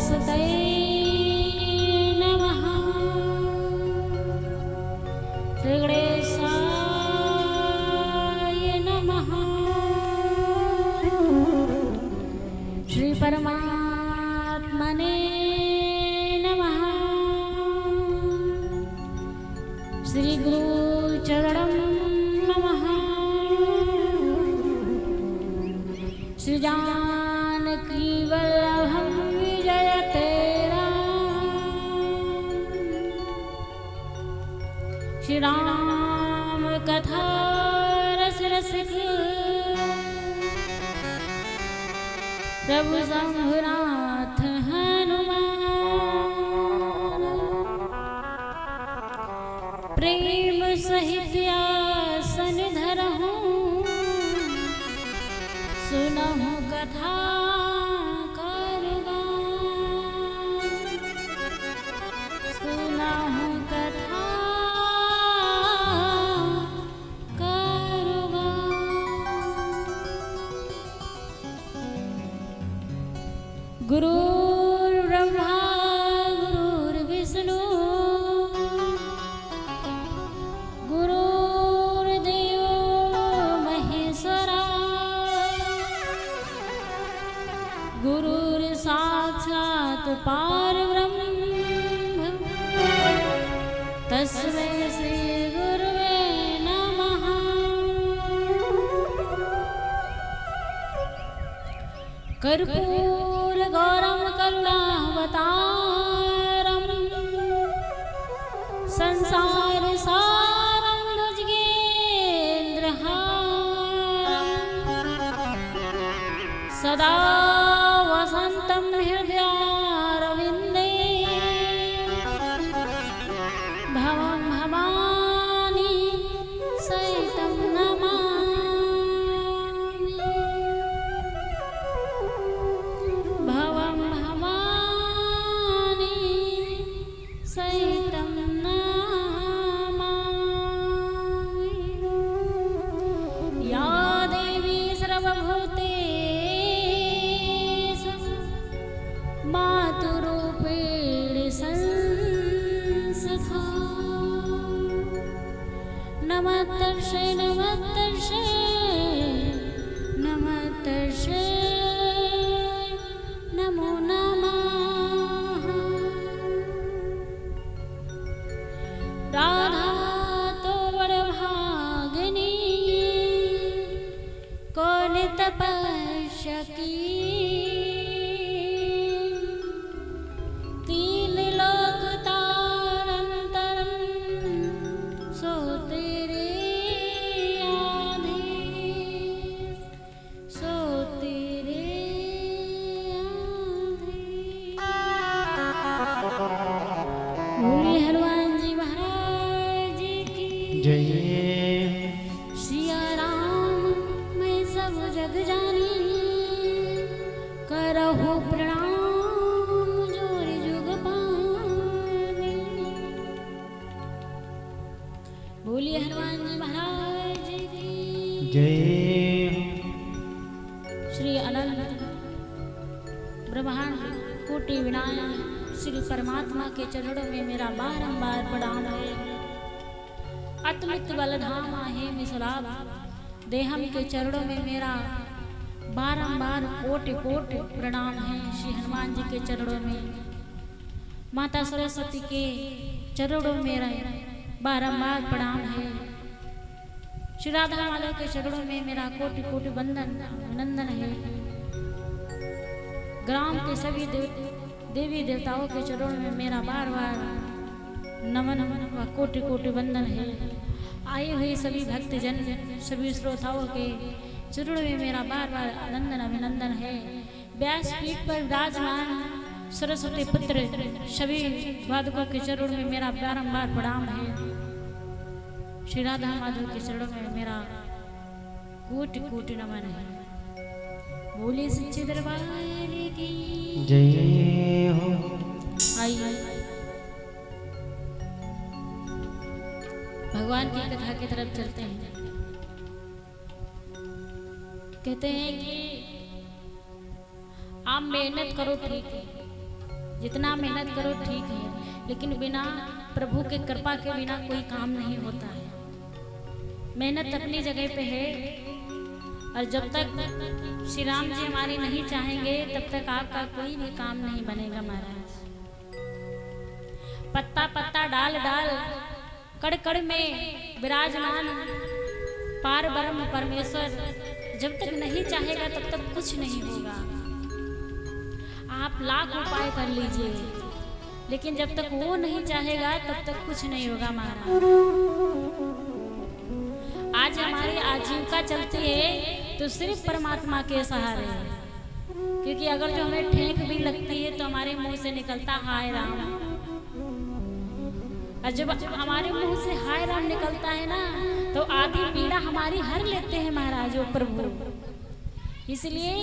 सरस्वती नमः। श्री गणेशाय नमः। श्री परमात्मने नमः। श्री गुरु चरणं नमः। श्री जानकी वल्लभं विजयते राम। श्री राम कथा रस रसिक प्रभु शंभुनाथ हनुमान। प्रेम सहित आसन धरहूँ सुनहु कथा करुगान। सुनहु कथा करुगान। गुरुर्ब्रह्मा गुरुर्विष्णु गुरुर्देवो महेश्वरा। गुरुर्साक्षात् परब्रह्म तस्मै श्री गुरुवे नमः। कर्पूर गौरम करुणावतारम संसार सारं भुजगेन्द्रहारं सदा वसन्तं हृदयारविन्दे भवं भवानी सहितं नमामि। भवं भवानी सहितं नमामि। या देवी सर्वभूतेषु मातृरूपेण संस्थिता। नमस्तस्यै नमस्तस्यै नमस्तस्यै नमो नमः। राधा तो वरभागिनी कौन तपस्या तीन लोक तारम तरम सो तेरे आधीन। सो तेरे आधीन। बोलिए हनुमान जी महाराज की जय। सिया राम मैं सब जग जानी करहु प्रणाम जोर जुग पानी। बोलिए हनुमान जी महाराज की जय। श्री अनंत ब्रह्मांड कोटि विनायक श्री परमात्मा के चरणों में मेरा बारंबार प्रणाम है। अतमित बलधाम आहे मिसलाभ देहम के चरणों में मेरा बारंबार कोटि कोटि प्रणाम है। श्री हनुमान जी के चरणों में माता सरस्वती के चरणों में मेरा बारंबार प्रणाम है। श्री राधा माधव के चरणों में मेरा कोटि कोटि वंदन अभिनंदन है। ग्राम के सभी देवी देवताओं के चरणों में मेरा बार बार नमन व कोटि कोटि वंदन है। आए हुए सभी भक्तजन सभी श्रोताओं के चरणों में मेरा बार बार आनंदन अभिनंदन है। व्यासपीठ पर विराजमान सरस्वती पुत्र सभी वादकों के चरणों में मेरा बारंबार प्रणाम है। श्री राधा माधव के चरणों में मेरा कोटि कोटि नमन है। बोले सच्चे दरबार की जय हो। आइए भगवान की कथा की तरफ चलते हैं। कहते हैं कि आप मेहनत करो ठीक है, जितना मेहनत करो ठीक है, लेकिन बिना प्रभु के कृपा के बिना कोई काम नहीं होता है। मेहनत अपनी जगह पे है, और जब तक श्री राम जी हमारी नहीं चाहेंगे तब तक आपका कोई भी काम नहीं बनेगा महाराज। पत्ता पत्ता डाल डाल कड़ कड़ में विराजमान पार ब्रह्म परमेश्वर जब तक नहीं चाहेगा तब तक कुछ नहीं होगा। आप लाख उपाय कर लीजिए, लेकिन जब तक वो नहीं चाहेगा तब तक कुछ नहीं होगा महाराज। आज हमारी आजीविका चलती है तो सिर्फ परमात्मा के सहारे है, क्योंकि अगर जो हमें ठेक भी लगती है तो हमारे मुंह से निकलता हाय राम, और जब हमारे मुंह से हाय राम निकलता है ना तो आधी पीड़ा हमारी हर लेते हैं महाराज वो प्रभु। इसलिए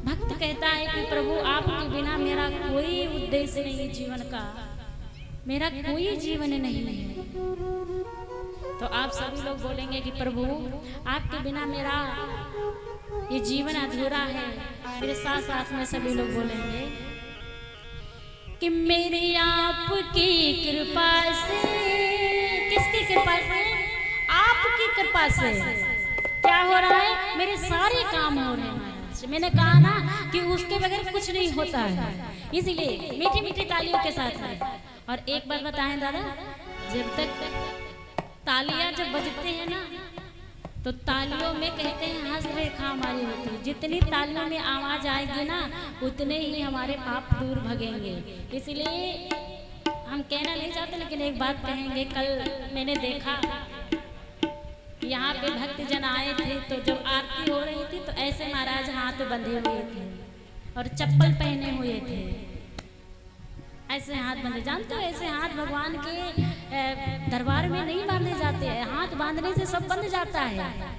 भक्त कहता है कि प्रभु आपके बिना मेरा कोई उद्देश्य नहीं, जीवन का मेरा कोई जीवन नहीं है। तो आप सभी लोग बोलेंगे कि प्रभु आपके बिना मेरा ये जीवन अधूरा है। मेरे साथ साथ में सभी लोग बोलेंगे कि मेरी आपकी कृपा से, किसकी कृपा से? आपकी कृपा से क्या हो रहा है? मेरे सारे काम हो रहे हैं। मैंने कहा ना कि उसके बगैर कुछ नहीं होता है, इसीलिए मीठी मीठी तालियों के साथ है। और एक बात बताएं दादा, जब तक तालियां जब बजते हैं ना तो तालियों में कहते हैं हंस रेखा हमारी होती है। जितनी तालियों में आवाज आएगी ना उतने ही हमारे पाप दूर भगेंगे। इसलिए हम कहना नहीं चाहते, लेकिन एक बात कहेंगे। कल मैंने देखा यहाँ पे भक्त जन आए थे, तो जब आरती हो रही थी तो ऐसे महाराज हाथ बंधे हुए थे और चप्पल पहने हुए थे। ऐसे हाथ बंधे, जानते हो ऐसे हाथ भगवान के दरबार में नहीं बांधे जाते हैं। हाथ बांधने से सब बंध जाता है।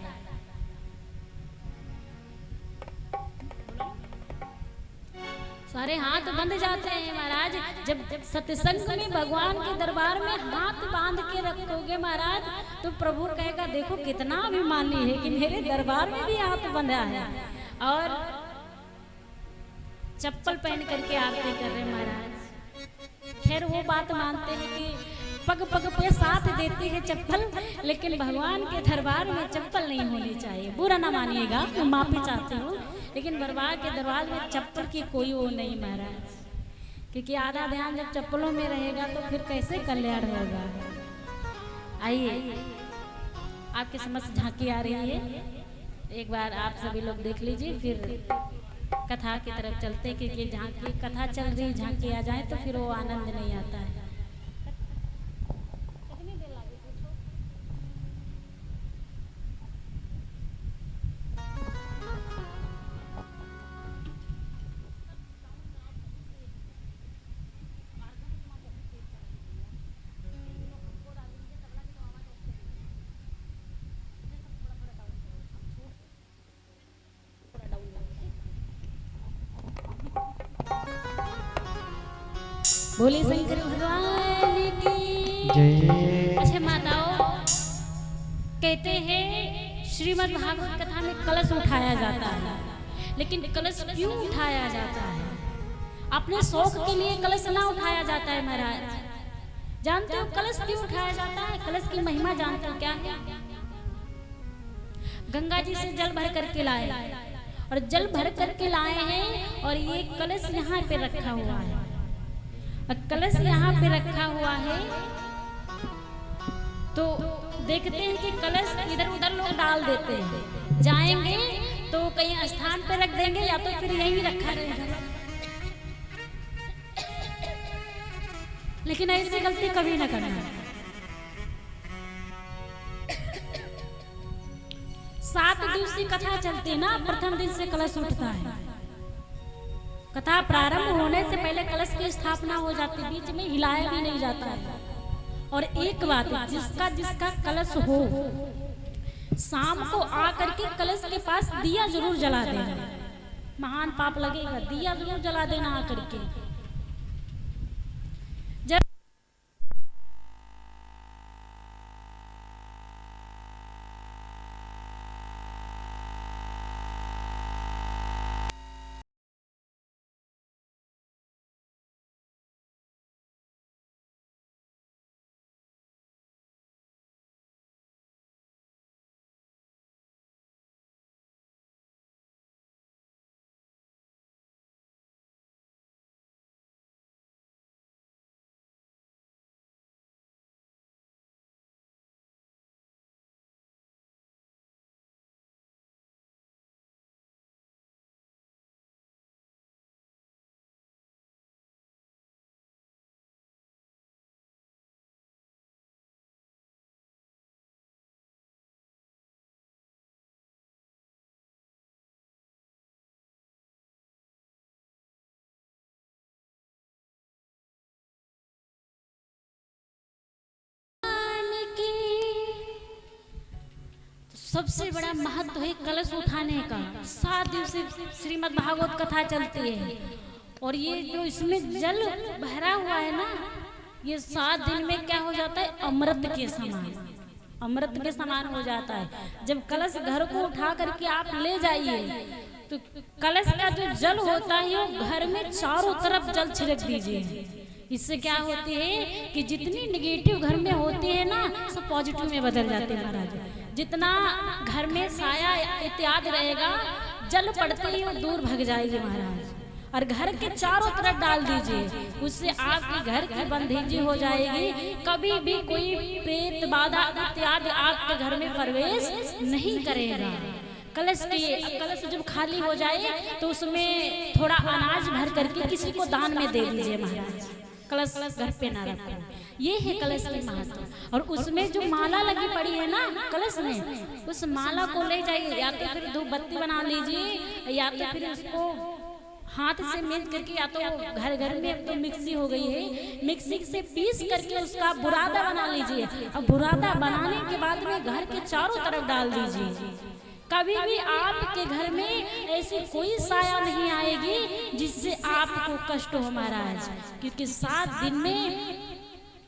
सारे हाथ बंध जाते हैं महाराज। जब सत्संग में भगवान के दरबार में हाथ बांध के रखोगे महाराज तो प्रभु कहेगा देखो कितना अभिमानी है कि मेरे दरबार में भी हाथ बंधा है और चप्पल पहन करके आरती कर रहे महाराज। खैर वो बात मानते हैं कि पग पग पे साथ देती है चप्पल, लेकिन भगवान के दरबार में चप्पल नहीं होनी चाहिए। बुरा ना मानिएगा, मैं माफी चाहती हूँ, लेकिन भगवान के दरबार में चप्पल की कोई वो नहीं महाराज, क्योंकि आधा ध्यान जब चप्पलों में रहेगा तो फिर कैसे कल्याण होगा। आइए आपके समझ झांकी आ रही है, एक बार आप सभी लोग देख लीजिए, फिर कथा की तरफ चलते, क्योंकि झांकी कथा चल रही झांकी आ जाए तो फिर वो आनंद नहीं आता है। बोले शंकर भगवान की जय। अच्छा माताओं, कहते हैं श्रीमद् भागवत कथा में कलश उठाया जाता है, लेकिन कलश क्यों उठाया जाता है? अपने शौक के लिए कलश ना उठाया जाता है महाराज। जानते हो कलश क्यों उठाया जाता है? कलश की महिमा जानते हो क्या है? गंगा जी से जल भर करके लाए, और जल भर करके लाए हैं, और ये कलश यहाँ पे रखा हुआ है। कलश यहाँ पे रखा हुआ है तो देखते हैं कि कलश इधर उधर लोग डाल देते हैं। जाएंगे तो कहीं स्थान पे रख देंगे या तो फिर यहीं रखा रहेगा, लेकिन ऐसी गलती कभी ना करना। 7 दिवसीय कथा चलती है ना, प्रथम दिन से कलश उठता है। कथा प्रारंभ होने से पहले कलश की स्थापना हो जाती, बीच में हिलाया भी नहीं जाता है। और एक बात, जिसका जिसका कलश हो, शाम को आकर के कलश के पास दिया जरूर जला देना। महान पाप लगेगा, दिया जरूर जला देना आकर के। सबसे बड़ा महत्व है कलश उठाने का। 7 दिवसीय श्रीमद् भागवत कथा चलती है और ये जो इसमें जल भरा हुआ है ना, ये 7 दिन में क्या हो जाता है, अमृत के समान, अमृत के समान हो जाता है। जब कलश घर को उठा करके आप ले जाइए तो कलश का जो जल होता है वो घर में चारों तरफ जल छिड़क दीजिए। इससे क्या होती है कि जितनी निगेटिव घर में होती है ना, सब पॉजिटिव में बदल जाते हैं महाराज। जितना घर में साया इत्यादि रहेगा, जल पड़ते ही वो दूर भाग जाएगी महाराज। और घर के चारों तरफ डाल दीजिए, उससे आपके घर की बंधेजी हो जाएगी। कभी भी कोई प्रेत बाधा इत्यादि आपके घर में प्रवेश नहीं करेगा। कलश जब खाली हो जाए तो उसमें थोड़ा अनाज भर करके किसी को दान में दे दीजिए महाराज। कलश घर पे ना रखो, ये है कलश की महत्व। और उसमें जो माला लगी पड़ी है ना कलश में, उस माला को ले जाइए, या तो फिर धूप बत्ती बना लीजिए, या तो फिर उसको हाथ से मिल करके, या तो घर घर में तो मिक्सी हो गई है, मिक्सी से पीस करके उसका बुरादा बना लीजिए। अब बुरादा बनाने के बाद में घर के चारों तरफ डाल दीजिए। कभी भी आपके घर में ऐसी कोई साया नहीं आएगी जिससे आपको कष्ट हो महाराज, क्योंकि 7 दिन में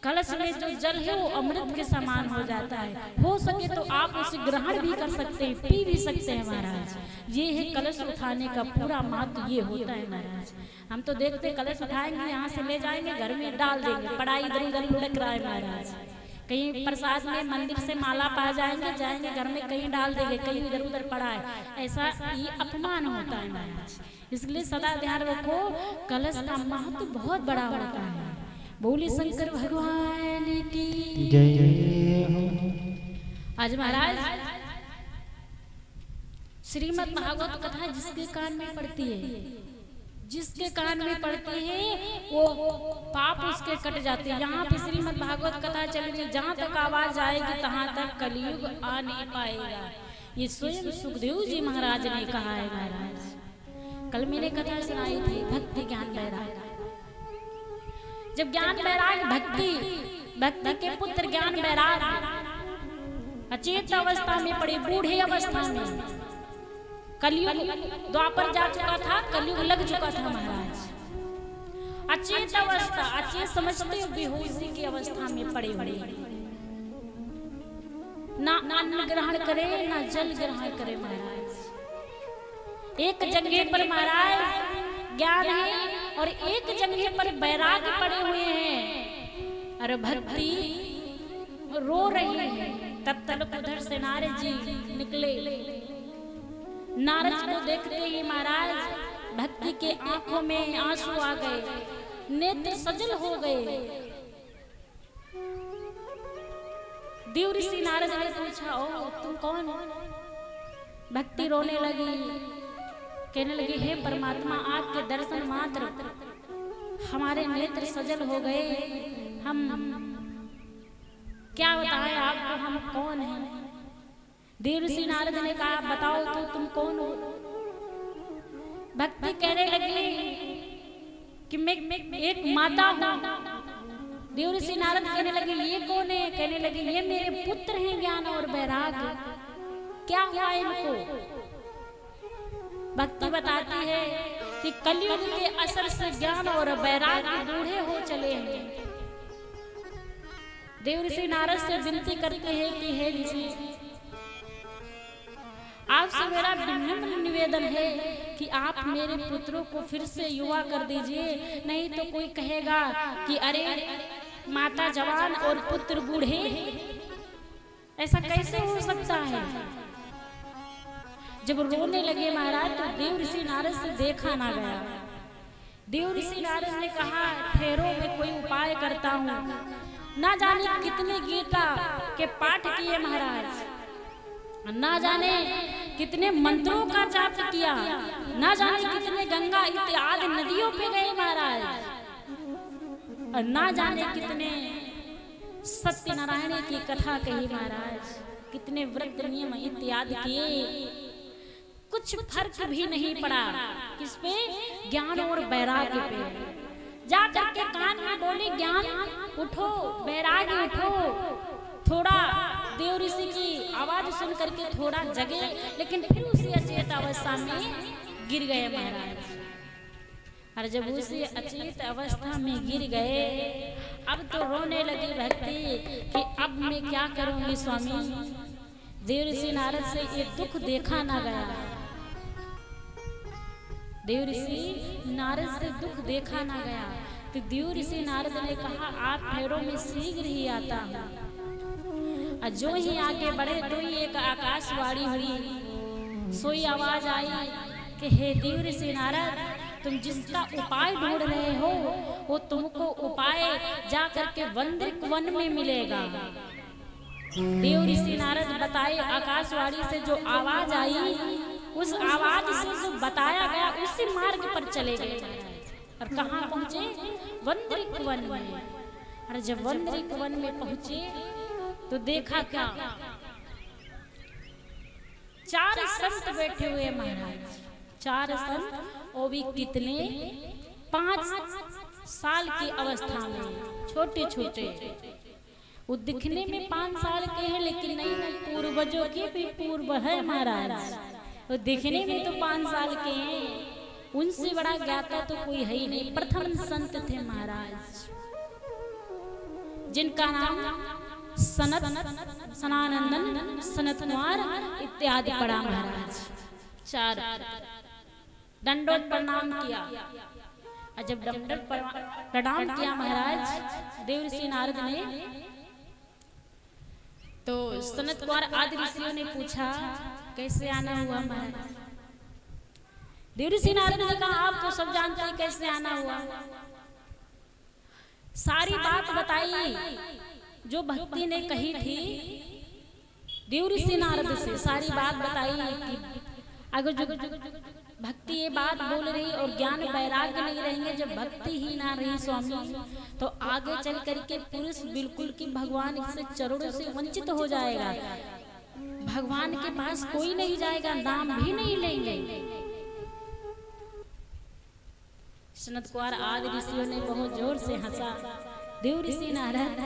कलश में जो जल है वो अमृत के समान हो जाता है। हो सके तो आप उसे ग्रहण भी कर सकते हैं, पी भी सकते हैं महाराज। ये है कलश उठाने का पूरा महत्व, ये होता है महाराज। हम तो देखते कलश उठाएंगे, यहाँ से ले जाएंगे, घर में डाल देंगे, पढ़ाई इधर उधर लुढ़क रहा है महाराज। कहीं प्रसाद में मंदिर से माला पा जाएंगे, घर में कहीं डाल देंगे, कहीं इधर उधर पड़ा है, ऐसा ये अपमान होता है महाराज। इसलिए सदा ध्यान रखो, कलश का महत्व बहुत बड़ा होता है। बोले शंकर भगवान की जय हो। आज महाराज श्रीमद् भागवत कथा जिसके कान में पड़ती है, जिसके कान में पड़ती है वो पाप उसके कट जाते हैं। यहाँ पे श्रीमद् भागवत कथा चलेगी, जहाँ तक आवाज आएगी तहाँ तक कलयुग आ नहीं पाएगा। ये स्वयं सुखदेव जी महाराज ने कहा है महाराज। कल मैंने कथा सुनाई थी भक्ति ज्ञान वैराग। जब ज्ञान वैराग भक्ति के पुत्र ज्ञान वैराग अचेत अवस्था में पड़े, बूढ़े अवस्था में, कलयुग द्वापर जा चुका था, कलयुग लग चुका था महाराज। अचेत अवस्था, अचेत समझते हो बेहोशी की अवस्था में पड़े हुए, ना अन्न ग्रहण करे ना जल ग्रहण करे महाराज। एक जगह पर महाराज ज्ञान है और एक जगह पर वैराग पड़े हुए हैं। अरे भक्ति रो रही है। तब तक उधर से नारद जी निकले। नारद को देखते ही महाराज भक्ति के आंखों में आंसू आ गए, नेत्र सजल हो गए। देव ऋषि नारद ने पूछा, ओ तुम कौन हो? भक्ति रोने लगी, कहने लगी, हे परमात्मा आपके दर्शन मात्र हमारे नेत्र सजल हो गए। हम क्या बताएं आपको, हम कौन हैं? देव ऋषि नारद ने कहा, बताओ तो तुम कौन हो? भक्ति कहने लगी कि मैं एक माता हूँ। देव ऋषि नारद कहने लगे, ये कौन है? कहने लगे, ये मेरे पुत्र हैं ज्ञान और वैराग। क्या हुआ इनको? भक्ति बताती है कि कलयुग के असर से ज्ञान और वैराग बूढ़े हो चले हैं। देव ऋषि नारद से विनती करते हैं कि हे ऋषि, आपसे मेरा विनम्र निवेदन है कि आप मेरे पुत्रों को फिर से युवा कर दीजिए, नहीं तो कोई कहेगा कि अरे माता जवान और पुत्र बूढ़े, ऐसा कैसे हो सकता है? जब रोने लगे महाराज तो देव ऋषि नारद से देखा ना गया। देव ऋषि नारद ने कहा, ठहरो मैं कोई उपाय करता हूँ। ना जाने कितने गीता के पाठ किए महाराज, ना जाने कितने मंत्रों का जाप किया, ना जाने कितने गंगा इत्यादि नदियों पे गए महाराज, और ना जाने कितने सत्यनारायण की कथा कही महाराज, कितने व्रत नियम इत्यादि किए। कुछ फर्क भी नहीं पड़ा किस पे? ज्ञान और वैराग्य पे। जा करके कान में बोली, ज्ञान उठो, वैराग्य उठो। थोड़ा देव ऋषि की आवाज सुन करके थोड़ा जगे, लेकिन फिर उसी अचेत अवस्था में गिर गए महाराज। और जब उसी अचेत अवस्था में गिर गए, अब तो रोने लगी भक्ति कि अब मैं क्या करूंगी स्वामी। देव ऋषि नारद से ये दुख देखा ना गया। देव ऋषि नारद से दुख देखा ना गया। तो देव ऋषि नारद ने कहा, आप ठहरो, मैं शीघ्र ही आता हूँ। और जो ही आगे बढ़े तो ही एक आकाशवाणी हुई, सोई आवाज आई कि हे देव ऋषि नारद, तुम जिसका उपाय ढूंढ रहे हो वो तुमको उपाय जा करके वंद्रिक वन में मिलेगा। देव ऋषि नारद बताए, आकाशवाणी से जो आवाज आई, उस आवाज से जो बताया गया उसी मार्ग पर चले गए। और कहाँ पहुंचे? वंद्रिक वन में। और जब वंद्रिक वन में पहुंचे तो देखा क्या, 4 संत बैठे हुए महाराज। 4 संत, वो भी कितने, 5 साल की अवस्था में, छोटे छोटे। वो दिखने में 5 साल के हैं, लेकिन नहीं, पूर्वजों के भी पूर्व है महाराज। वो दिखने में तो 5 साल के हैं, उनसे बड़ा ज्ञाता तो कोई है ही नहीं। प्रथम संत थे महाराज, जिनका नाम सनत, सनानंदन, सनत कुमार इत्यादि पड़ा महाराज। 4 दंडोत प्रणाम किया। और जब दंडोत प्रणाम किया महाराज देव ऋषि नारद ने, तो सनत कुमार आदि ऋषियों ने पूछा, कैसे आना हुआ महाराज? देव ऋषि नारद ने कहा, आप तो सब जानते हैं कैसे आना हुआ। सारी बात बताई जो भक्ति ने कही थी। देव ऋषि नारद से सारी बात बताई कि अगर जो भक्ति ये बात बोल रही और ज्ञान वैराग्य नहीं रहेंगे, जब भक्ति ही ना रही स्वामी, तो आगे चल करके पुरुष बिल्कुल कि भगवान से चरणों से वंचित हो जाएगा। भगवान के पास कोई नहीं जाएगा, नाम भी नहीं लेंगे। सनत कुमार आदि ऋषियों ने बहुत जोर से हंसा। देव ऋषि नारद,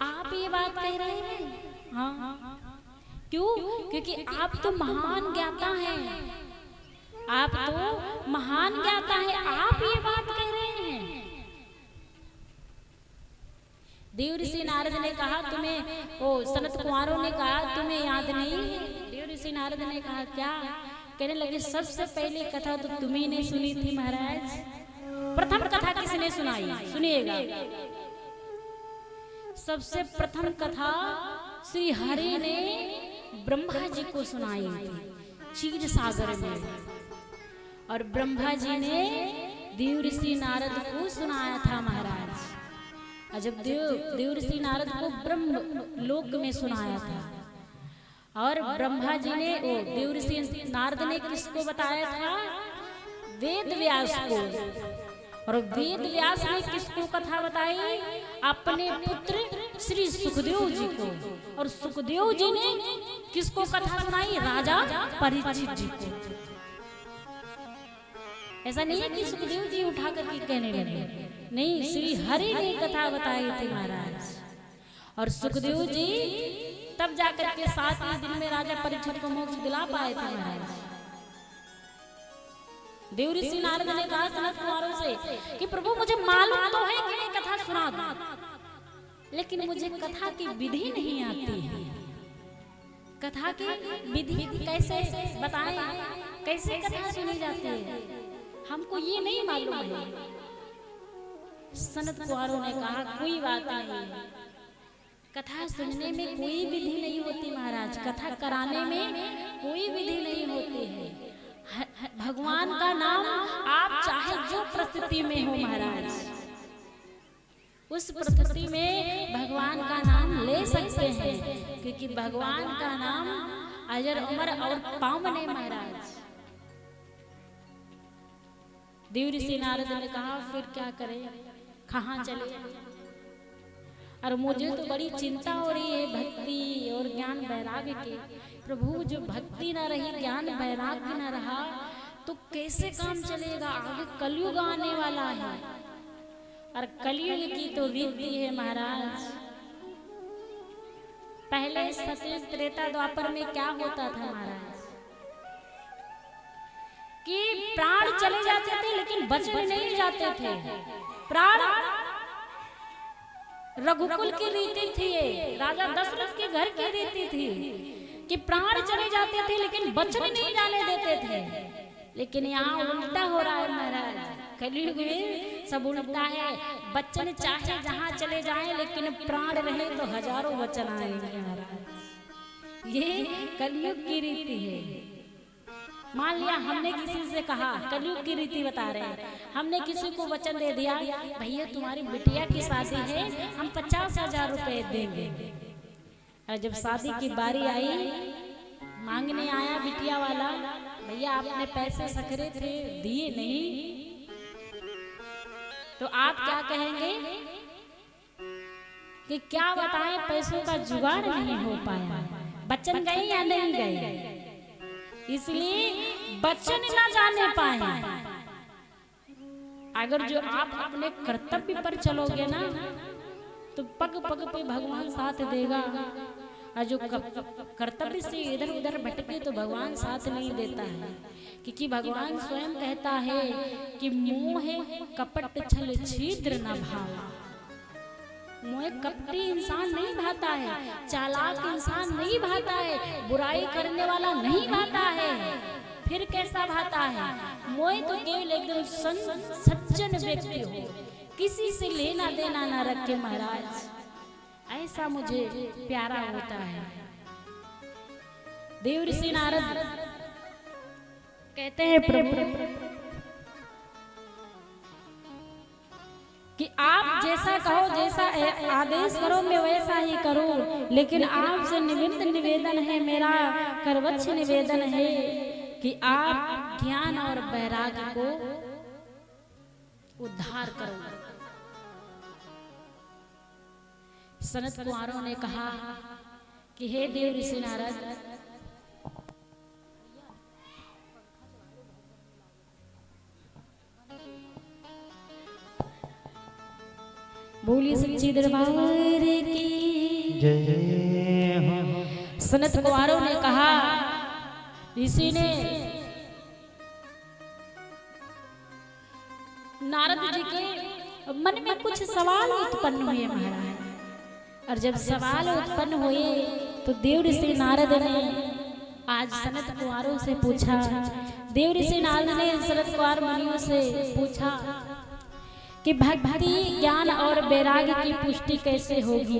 आप ये बात कह रहे हैं? हाँ। क्यों? क्योंकि आप तो महान ज्ञाता हैं, आप तो महान ज्ञाता है, आप ये बात कह रहे हैं। देव ऋषि नारद ने कहा, तुम्हें, ओ सनत कुमारों ने कहा, तुम्हें याद नहीं? देव ऋषि नारद ने कहा, क्या? कहने लगे, सबसे पहले कथा तो तुम्ही ने सुनी थी महाराज। प्रथम कथा किसने सुनाई? सुनिएगा। सबसे प्रथम कथा श्री हरि ने ब्रह्मा जी को सुनाई थी क्षीर सागर में, और ब्रह्मा जी ने देव ऋषि नारद को सुनाया था महाराज। और जब देव ऋषि नारद को ब्रह्म लोक में सुनाया था, और ब्रह्मा जी ने, ओ देव ऋषि नारद ने किसको बताया था? वेद व्यास को। और वेद व्यास ने किसको कथा बताई? अपने पुत्र श्री सुखदेव जी को। और सुखदेव जी ने किसको कथा सुनाई? राजा परीक्षित जी को। ऐसा नहीं है कि सुखदेव जी उठा करके कहने लगे, नहीं, श्री हरि ने कथा बताई थी महाराज। और सुखदेव जी तब जाकर के 7वें दिन में राजा परीक्षित को मोक्ष दिला पाए थे महाराज। देव ऋषि नारद ने कहा सनत कुमारों से कि प्रभु, मुझे मालूम तो है कि मैं कथा सुना दूं, लेकिन मुझे कथा की विधि नहीं आती है। कथा की विधि कैसे बताएं, कैसे कथा सुनी जाती है, हमको ये नहीं मालूम है। सनत कुमारों ने कहा, कोई बात नहीं, कथा सुनने में कोई विधि नहीं होती महाराज, कथा कराने में कोई विधि नहीं होती है। भगवान का नाम आप चाहे जो परिस्थिति में हो महाराज, उस परिस्थिति में भगवान का नाम ले सकते हैं, क्योंकि भगवान का नाम अजर अमर और पावन है महाराज। देव ऋषि नारद ने कहा, फिर क्या करें, कहाँ चले? और मुझे तो बड़ी चिंता हो रही है भक्ति और ज्ञान वैराग्य की। प्रभु, जो भक्ति ना रही, ज्ञान वैराग्य ना रहा, तो कैसे काम चलेगा? आगे कलयुग आने वाला है, और कलयुग की तो रीति है महाराज, पहले सतयुग त्रेता द्वापर में क्या होता था महाराज कि प्राण चले जाते थे लेकिन बच नहीं जाते थे। प्राण रघुकुल की रीति थी, राजा दशरथ के घर की रीति थी कि प्राण चले जाते थे लेकिन बचने नहीं जाने देते थे। लेकिन यहाँ उल्टा हो रहा है महाराज, कलयुग में सब उल्टा है। बच्चन चाहे जहाँ चले जाएं लेकिन प्राण रहे तो हजारों वचन आएंगे महाराज। ये कलयुग की रीति है। मान लिया हमने किसी से कहा, कलयुग की रीति बता रहे हैं, हमने किसी को वचन दे दिया भैया तुम्हारी बिटिया की शादी है हम 50,000 रुपए देंगे। और जब शादी की बारी आई, मांगने आया बिटिया वाला, भैया आपने पैसे सखरे थे दिए नहीं, तो आप क्या कहेंगे कि क्या बताएं पैसों का जुगाड़ नहीं हो पाया। बच्चन गए या नहीं गए, इसलिए बच्चन ना जाने पाए। अगर जो आप अपने कर्तव्य पर चलोगे ना तो पग पग पे भगवान साथ देगा, और जो कर्तव्य से इधर उधर भटके तो भगवान साथ नहीं देता है। क्योंकि भगवान स्वयं कहता है कि मोह कपट छल छिद्र न भावा। मोह कपटी इंसान नहीं भाता है, चालाक इंसान नहीं भाता है, बुराई करने वाला नहीं भाता है, फिर कैसा भाता है? मोह तो केवल एकदम सज्जन व्यक्ति हो, किसी से लेना देना ना रखे महाराज, ऐसा मुझे प्यारा होता है। देव ऋषि नारद कहते हैं प्रभु कि आप जैसा कहो, जैसा आदेश करो मैं वैसा ही करूं, लेकिन आपसे निवेदन है, मेरा करवच्छ निवेदन है कि आप ज्ञान और वैराग्य को उद्धार करो। सनत कुमारों ने कहा कि हे देव ऋषि नारद, बोलिए सच्ची दरबार की जय हो। सनत कुमारों ने कहा, ऋषि ने नारद जी के मन में कुछ सवाल उत्पन्न हुए महाराज, और जब सवाल उत्पन्न हुए तो देव ऋषि नारद ने आज सनत कुमारों से पूछा। देव ऋषि नारद ने सनत कुमार मुनियों से पूछा कि भक्ति ज्ञान और वैराग्य की पुष्टि कैसे होगी,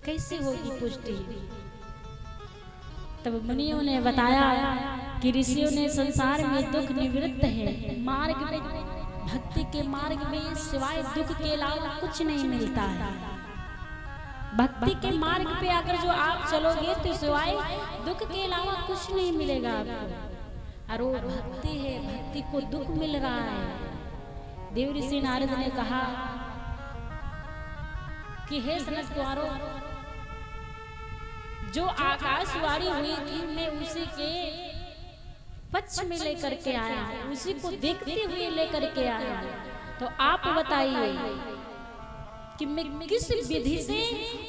कैसे होगी पुष्टि? तब मुनियों ने बताया कि ऋषियों ने संसार में दुख निवृत्त है, मार्ग में भक्ति के मार्ग में सिवाय दुख के अलावा कुछ नहीं मिलता है। भक्ति के मार्ग पे अगर जो आप चलोगे तो सिवाय दुख के अलावा कुछ नहीं मिलेगा आपको, और वो भक्ति है, भक्ति को दुख मिल रहा है। देव ऋषि नारद ने कहा कि हे सनत कुमारों, जो आकाशवाणी हुई थी मैं उसी के पक्ष में लेकर के आया, उसी को देखते हुए लेकर के आया। तो आप बताइए कि मैं किस विधि से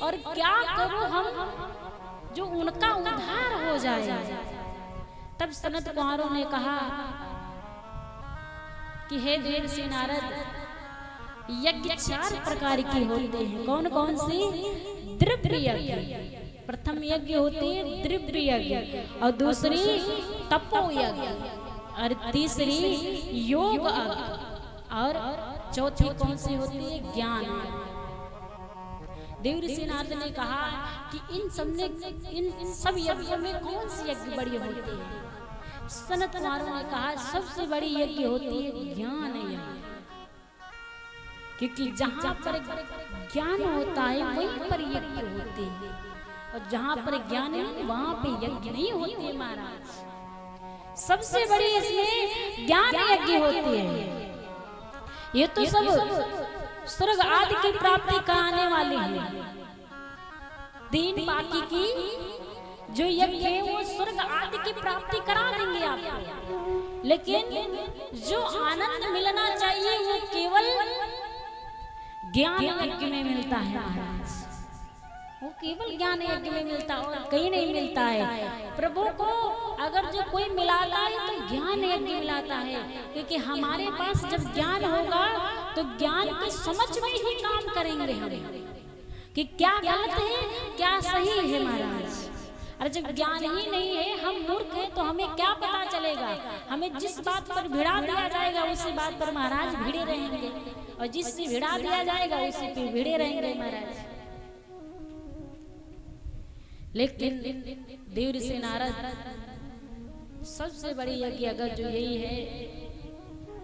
और क्या करूं हम जो उनका उद्धार हो जाए। तब सनत कुमारों ने कहा कि हे देव ऋषि नारद, यज्ञ 4 प्रकार के होते हैं। कौन कौन से? द्रव्य यज्ञ, प्रथम यज्ञ होती है द्रव्य यज्ञ, और दूसरी तपो यज्ञ, और तीसरी योग यज्ञ, और चौथी कौन सी होती है? ज्ञान। देव ऋषि नारद ने कहा कि इन सब यज्ञों में कौन सी यज्ञ बड़ी होती है? सनत कुमारों ने कहा सबसे बड़ी यज्ञ होती है ज्ञान यज्ञ, क्योंकि जहां पर ज्ञान होता है वहीं पर यज्ञ होते हैं, और जहां पर ज्ञान नहीं वहां पे यज्ञ नहीं होते महाराज। सबसे बड़ी इसमें ज्ञान यज्ञ होती है। ये तो सब स्वर्ग आदि की प्राप्ति कराने वाली है। 3 बाकी की जो यज्ञ है वो स्वर्ग आदि की प्राप्ति करा देंगे आपको, लेकिन जो आनंद मिलना चाहिए वो केवल ज्ञान यज्ञ में मिलता है महाराज। वो केवल ज्ञान यज्ञ में मिलता और कहीं नहीं मिलता है। प्रभु को अगर जो कोई मिलाता है तो ज्ञान यज्ञ मिलाता है, क्योंकि हमारे पास जब ज्ञान होगा तो ज्ञान की समझ में ही काम करेंगे हम कि क्या गलत है क्या सही है महाराज। और जब ज्ञान ही नहीं है, हम मूर्ख हैं, तो हमें क्या पता चलेगा। हमें जिस बात पर भिड़ा दिया जाएगा उसी बात पर महाराज भिड़े रहेंगे, और जिससे भिड़ा दिया जाएगा उसी पे भिड़े रहेंगे महाराज। लेकिन देव ऋषि नारद सबसे बड़ी यज्ञ अगर जो यही है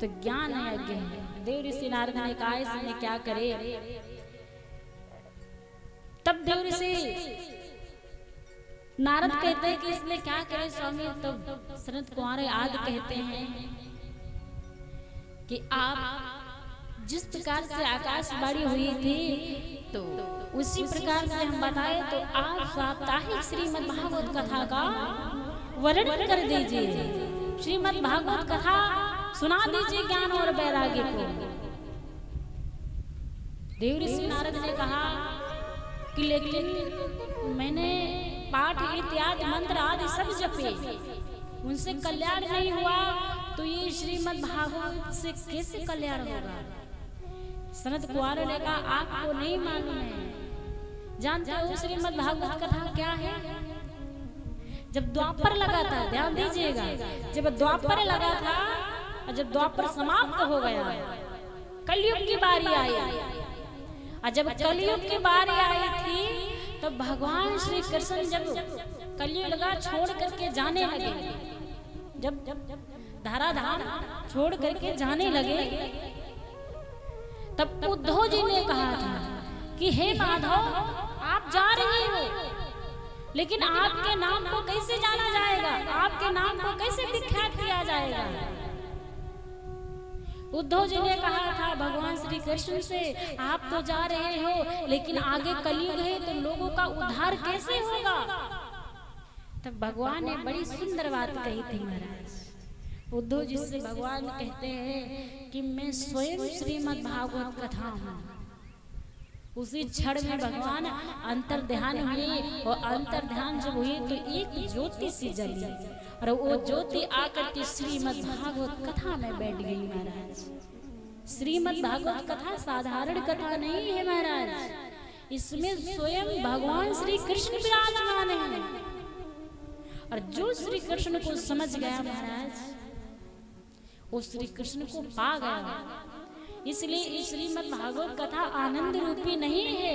तो ज्ञान यज्ञ है। देव ऋषि नारद ने कहा इसमें क्या करे। तब देव ऋषि नारद कहते हैं कि इसमें क्या करे स्वामी। तब सनत कुमार आदि कहते हैं कि आप जिस प्रकार से आकाशवाणी हुई थी तो उसी प्रकार से हम बताए तो आप साप्ताहिक श्रीमद् भागवत कथा का वर्णन कर दीजिए। श्रीमद् भागवत कथा सुना दीजिए ज्ञान और वैराग्य को। देव ऋषि नारद ने कहा कि लेकिन मैंने पाठ इत्यादि मंत्र आदि सब जपे, उनसे कल्याण नहीं हुआ, तो ये श्रीमद् भागवत से कैसे कल्याण होगा। सनत कुमार ने कहा आपको नहीं मालूम है, जानते हो श्रीमद् भागवत कथा क्या है। जब द्वापर लगा था, ध्यान दीजिएगा, जब द्वापर लगा था और जब द्वापर समाप्त हो गया, कलयुग की बारी आई, और जब कलयुग की बारी आई थी तो भगवान श्री कृष्ण जब कलयुग छोड़ करके जाने लगे, जब धराधाम छोड़ करके जाने लगे, तब उद्धव जी ने कहा था कि हे माधव आप जा रहे हो, लेकिन आपके नाम को कैसे जाना जाएगा, आपके नाम को कैसे विख्यात किया जाएगा। उद्धव जी ने कहा था भगवान श्री कृष्ण से आप तो जा रहे हो, लेकिन आगे कलयुग है तो लोगों का उद्धार कैसे होगा। तब भगवान ने बड़ी सुंदर बात कही थी महाराज। उद्धव जी से भगवान कहते हैं कि मैं स्वयं श्रीमद् भागवत कथा हूँ। उसी क्षण में भगवान अंतर ध्यान हुई, और अंतर ध्यान जब हुई तो एक ज्योति सी जली, और वो ज्योति आकर के श्रीमद् भागवत कथा में बैठ गई महाराज। श्रीमद् भागवत कथा साधारण कथा नहीं है महाराज, इसमें स्वयं भगवान श्री कृष्ण विराजमान है। और जो श्री कृष्ण को समझ गया महाराज, वो श्री कृष्ण को पा गया। इसलिए श्रीमद् भागवत कथा आनंद रूपी नहीं है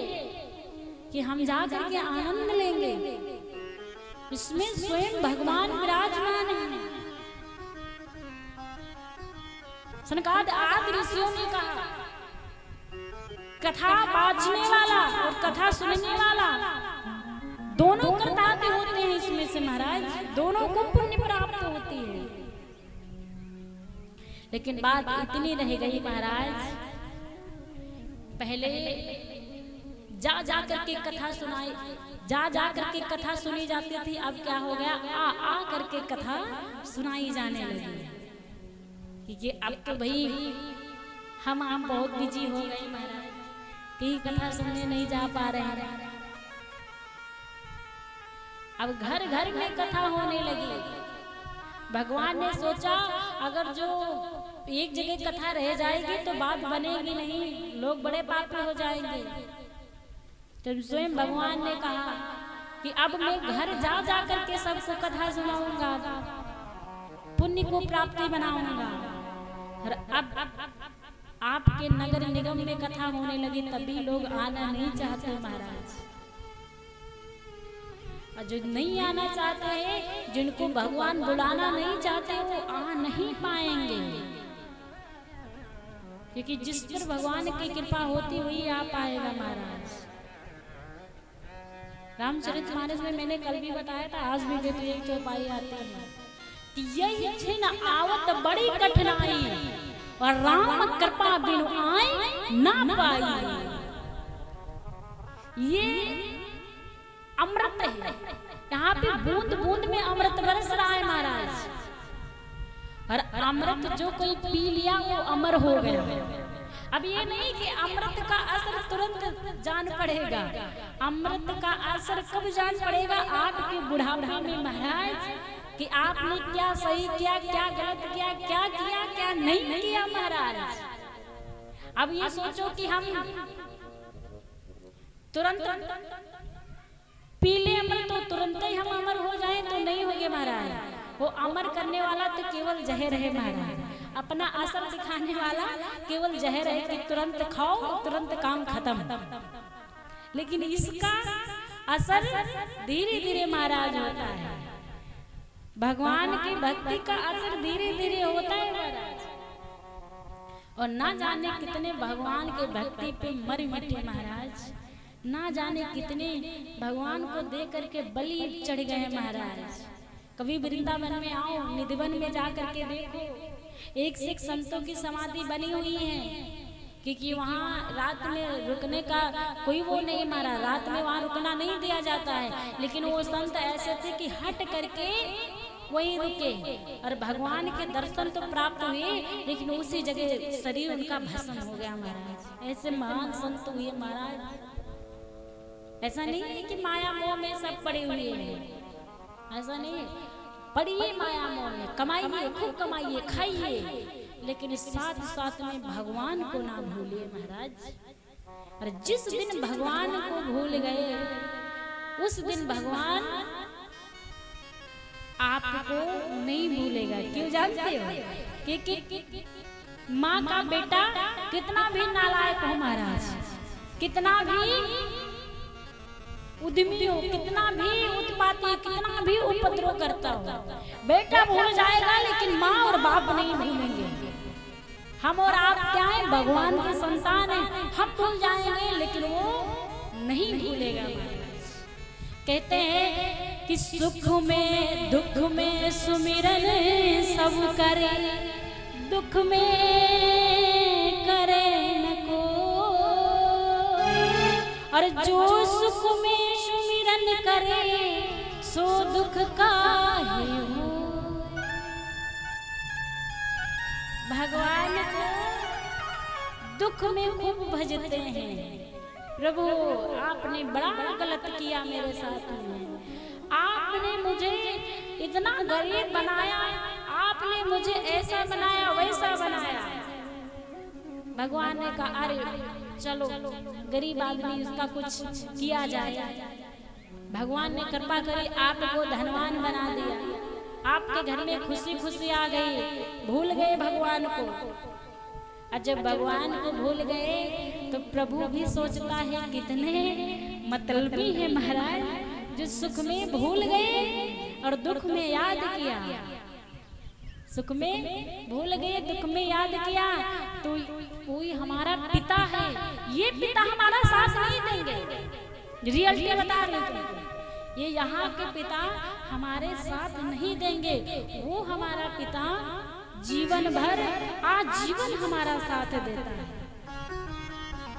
कि हम जाकर के आनंद लेंगे, इसमें स्वयं भगवान विराजमान है। सनकाद आदि ऋषियों ने कहा कथा बाजने वाला और कथा सुनने वाला दोनों कर्ताव्य होते हैं इसमें से महाराज, दोनों को पुण्य प्राप्त होती है। लेकिन बात इतनी रह गई महाराज, पहले जा जा करके कथा सुनाई, जा जा करके कथा सुनी जाती थी, अब क्या हो गया आ करके कथा सुनाई जाने लगी। कि अब तो भाई हम बहुत बिजी हो गए महाराज, कहीं कथा सुनने नहीं जा पा रहे हैं। अब घर घर में कथा होने लगी। भगवान ने सोचा अगर जो एक जगह कथा रह जाएगी तो बात बनेगी नहीं, लोग बड़े पापी हो जाएंगे। तो स्वयं भगवान ने कहा कि अब मैं घर जा जा करके सबको कथा सुनाऊंगा, पुण्य को प्राप्ति बनाऊंगा। और अब आपके नगर निगम में कथा होने लगी, तभी लोग आना नहीं चाहते महाराज। और जो नहीं आना चाहते हैं, जिनको भगवान बुलाना नहीं चाहते, वो आ नहीं पाएंगे, क्योंकि जिस पर भगवान की कृपा होती वही आ पाएगा महाराज। रामचरितमानस में मैंने कल भी बताया था, आज भी तो एक चौपाई आती है कि यही छिन आवत बड़ी कठिनाई, और राम कृपा बिनु आए ना पाई। ये अमृत है, यहाँ पे बूंद बूंद में अमृत बरस रहा है महाराज। और अमृत जो कोई पी लिया वो अमर हो गया, अब ये नहीं कि अमृत का असर तुरंत जान पड़ेगा, अमृत का असर कब जान पड़ेगा? आपके बुढ़ापे में महाराज, कि आपने क्या सही किया, क्या गलत किया, क्या किया, क्या नहीं किया महाराज। अब ये सोचो कि हम तुरंत पीले अमृत तो तुरंत ही हम अमर हो जाएं तो नहीं होंगे महाराज। वो अमर करने वाला तो केवल जहर है महाराज, अपना असर दिखाने वाला केवल जहर है कि तुरंत खाओ तुरंत काम खत्म। लेकिन इसका असर धीरे धीरे महाराज होता है। भगवान की भक्ति का असर धीरे धीरे होता है महाराज। और ना जाने कितने भगवान के भक्ति पे मर मिटे महाराज, ना जाने कितने भगवान को देख करके बलि चढ़ गए महाराज। कभी वृंदावन में आओ, निधिवन में जा करके देखो, एक से एक संतों की समाधि बनी हुई है, क्योंकि वहाँ रात में रुकने का कोई वो नहीं मारा, रात में वहाँ रुकना नहीं दिया जाता है। लेकिन वो संत ऐसे थे कि हट करके वहीं रुके और भगवान के दर्शन तो प्राप्त हुए, लेकिन उसी जगह शरीर उनका भस्म हो गया महाराज। ऐसे महान संत हुए महाराज। ऐसा नहीं है कि माया मोह में सब पड़े हुए हैं, ऐसा नहीं है। पढ़िए माया मोह में, कमाइए, खूब कमाइए, खाइए, लेकिन साथ साथ में भगवान को ना भूलिए महाराज। और जिस दिन भगवान को भूल गए उस दिन भगवान आपको नहीं भूलेगा। क्यों जानते हो? क्योंकि माँ का बेटा कितना भी नालायक हो महाराज, कितना भी उद्यमी हो, कितना भी उत्पाती, कितना भी उपद्रव करता हो, बेटा भूल जाएगा लेकिन माँ और बाप नहीं भूलेंगे। हम और आप क्या है? भगवान के संतान हैं। हम भूल जाएंगे लेकिन वो नहीं भूलेगा। कहते हैं कि सुख में दुख में सुमिरन सब करे, दुख में करे न को, और जो सुख में सुमिरन करे सो दुख का ही हो। भगवान को दुख में खूब भजते हैं। प्रभु आपने बड़ा गलत किया मेरे साथ में, आपने मुझे इतना गरीब बनाया, आपने मुझे ऐसा बनाया वैसा बनाया। भगवान ने कहा अरे चलो गरीब आदमी उसका कुछ किया जाए। भगवान ने कृपा करी, आपको धनवान बना दिया, आपके घर में खुशी खुशी आ गई। भूल गए भगवान को, और जब भगवान को भूल गए तो प्रभु भी सोचता है कितने मतलबी है महाराज, जो सुख में भूल गए और दुख में याद किया। सुख में भूल गए, दुख में याद किया, तो कोई हमारा पिता है, ये पिता हमारा साथ नहीं देंगे। रियलिटी बता रहे थे, ये यहाँ के पिता हमारे साथ नहीं देंगे। वो हमारा पिता जीवन भर आजीवन हमारा साथ देता है।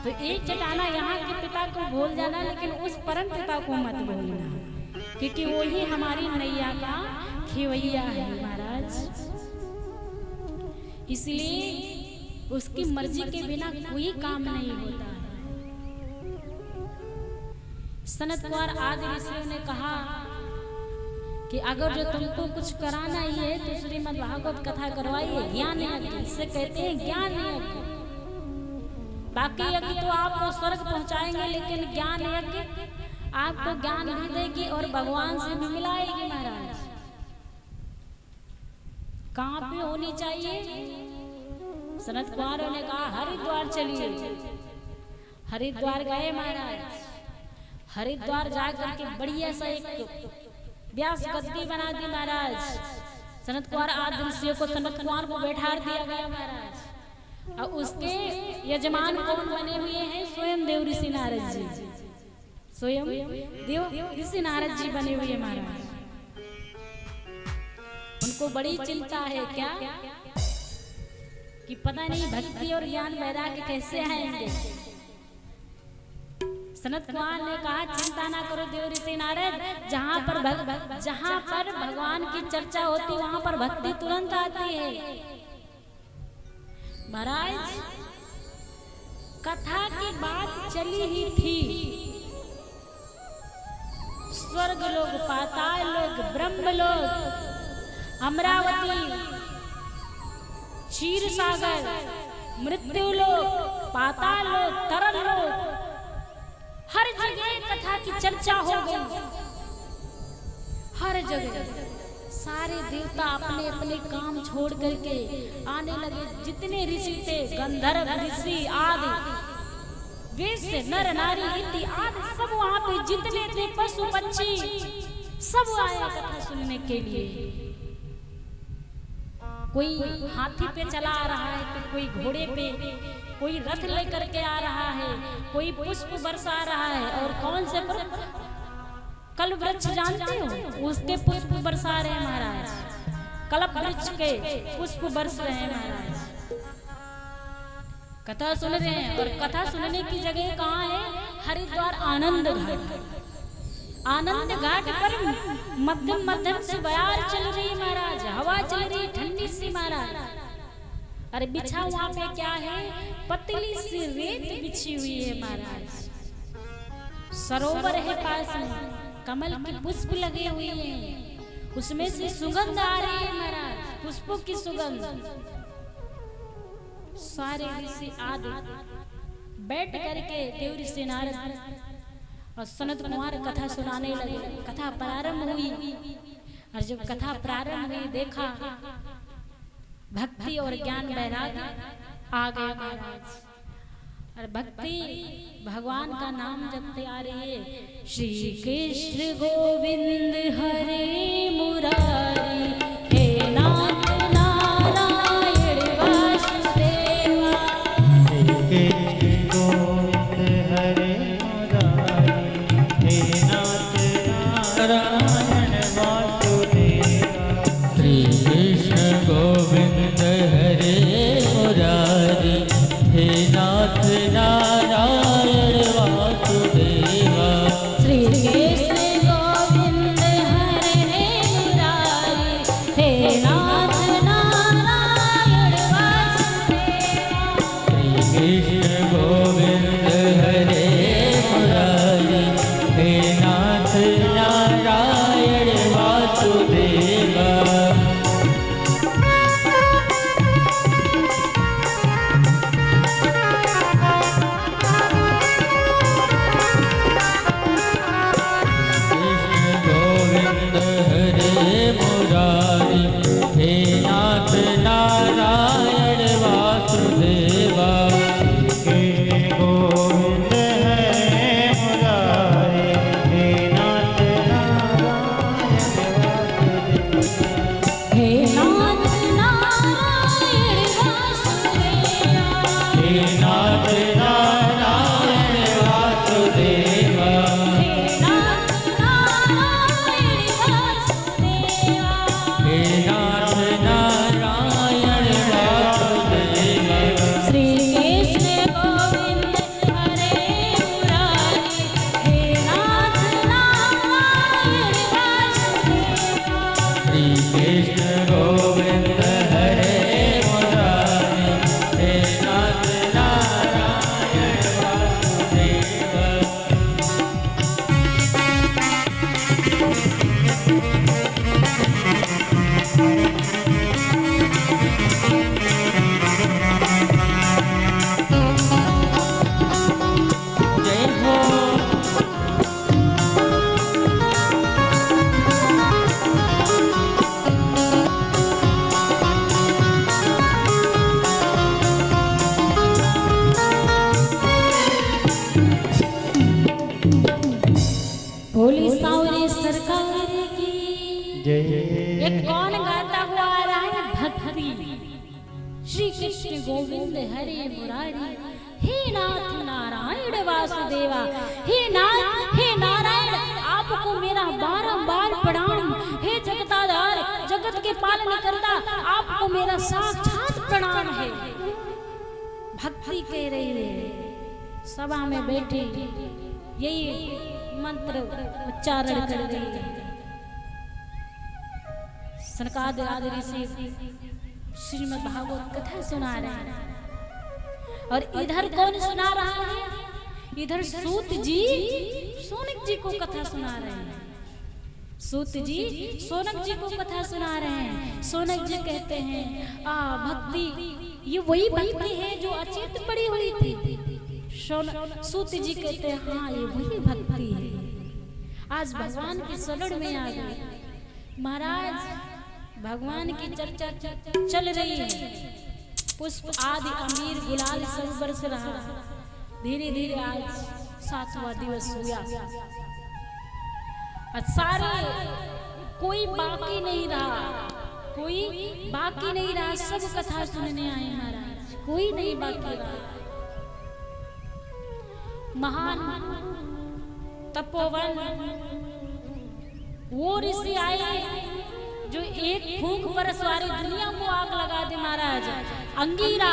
तो एक चटाना यहाँ के पिता को भूल जाना, लेकिन उस परम पिता को मत भूलना, क्योंकि वो ही हमारी नैया का खेवैया है महाराज। इसलिए उसकी मर्जी के बिना कोई काम नहीं होता है। सनत कुमार आदि ऋषियों ने कहा कि अगर जो तुमको कुछ कराना ही है तो श्रीमद् भागवत कथा करवाइए, ज्ञान यज्ञ, इसे कहते हैं ज्ञान यज्ञ। बाकी यज्ञ तो आपको स्वर्ग पहुंचाएंगे, लेकिन ज्ञान यज्ञ आपको ज्ञान भी देगी और भगवान से भी मिलाएगी महाराज। कहाँ पे होनी चाहिए? सनत कुमारों ने कहा हरिद्वार चलिए। हरिद्वार गए महाराज। हरिद्वार जाकर के बढ़िया सा एक व्यास गद्दी बना दी महाराज। सनत कुमार आदि ऋषियों को सनत कुमार को बैठा दिया गया महाराज। और उसके यजमान कौन बने हुए हैं? स्वयं देव ऋषि नारद जी। स्वयं देव ऋषि नारद जी बने हुए महाराज। उनको बड़ी चिंता है क्या कि पता नहीं भक्ति और ज्ञान वैराग्य कैसे आएंगे। सनत कुमार ने कहा चिंता ना करो देव ऋषि नारद, जहाँ पर भगवान की चर्चा होती वहां पर भक्ति तुरंत आती है महाराज। चली ही थी। स्वर्ग लोग, पाताल लोग, ब्रह्म लोग, अमरावती, क्षीर सागर, मृत्यु लोग, पाताल लोग, तरल लोग, हर जगह कथा की चर्चा हो गई। हर जगह सारे देवता अपने अपने काम छोड़ करके आने लगे। जितने ऋषि थे, गंधर्व ऋषि आदि, वैश्य नर नारी इत्यादि आदि, सब वहां पे जितने थे पशु पक्षी सब आया कथा सुनने के लिए। कोई हाथी पे चला आ रहा है तो कोई घोड़े पे, कोई रथ लेकर के आ रहा है, कोई पुष्प बरसा रहा है। और कौन से कल वृक्ष जानते हो, उसके पुष्प बरसा रहे हैं महाराज। कल्प वृक्ष के पुष्प बरस रहे हैं महाराज। कथा सुन रहे हैं। और कथा सुनने की जगह कहाँ है? हरिद्वार आनंद घाट। आनंद घाट पर मध्यम मध्यम से बयार चल रही है महाराज, हवा चल रही ठंडी सी महाराज। अरे बिछा वहां पे क्या है? पतली सी रेत बिछी हुई है महाराज। सरोवर है पास में, कमल के पुष्प लगे हुए हैं, उसमें से सुगंध आ रही है महाराज, पुष्पों की सुगंध। सारे ऋषि आदि बैठ करके देव ऋषि नारद और सनत कुमार कथा सुनाने लगे। कथा प्रारंभ हुई और जब कथा प्रारंभ हुई देखा भक्ति और ज्ञान वैराग्य आ गए महाराज। और भक्ति भगवान का नाम जपते आ रही है। श्री कृष्ण गोविंद हरे मुरारी, हे नाथ नारायण वासुदेवा। श्री कृष्ण गोविंद हरे मुरारी, हे नाथ नारायण वासुदेवा। श्री कृष्ण गोविंद हरे मुरारी, हे नाथ नारायण वासुदेवा। श्री कृष्ण गोविंद हरे मुरारी, हे नाथ नारायण वासुदेवा। श्री कृष्ण गोविंद हरे मुरारी, हे नाथ नारायण वासुदेवा। ये कौन गाता हुआ आ रहा है? भक्ति। श्री कृष्ण गोविंद हरे मुरारी, हे नाथ नारायण वासुदेवा। हे नाथ, हे नारायण, आपको मेरा बारंबार प्रणाम। हे जगताधार, जगत के पालन करता, आपको मेरा साक्षात प्रणाम है। भक्ति कह रही है, सभा में बैठी यही मंत्र उच्चारण कर रही है। सनकादि आदि ऋषि श्रीमद् भागवत कथा सुना रहे हैं और इधर कौन सुना रहा है? इधर सूत जी सोनक जी को कथा सुना रहे हैं। सूत जी सोनक जी को कथा सुना रहे हैं। सोनक जी कहते हैं भक्ति ये वही भक्ति है जो अचित पड़ी हुई थी। सूत जी कहते हैं हाँ ये वही भक्ति है। आज भगवान की शरण में आ गए महाराज। भगवान की चर्चा चल रही है। पुष्प आदि अमीर गुलाल सब बरस रहा। धीरे धीरे आज 7वां दिवस हुआ। सारे कोई बाकी नहीं रहा, कोई बाकी नहीं रहा। सब कथा सुनने आए महाराज, कोई नहीं बाकी रहा। महान तपोवन वो ऋषि आए जो एक फूंक पर सारी दुनिया को आग लगा दे महाराज। अंगीरा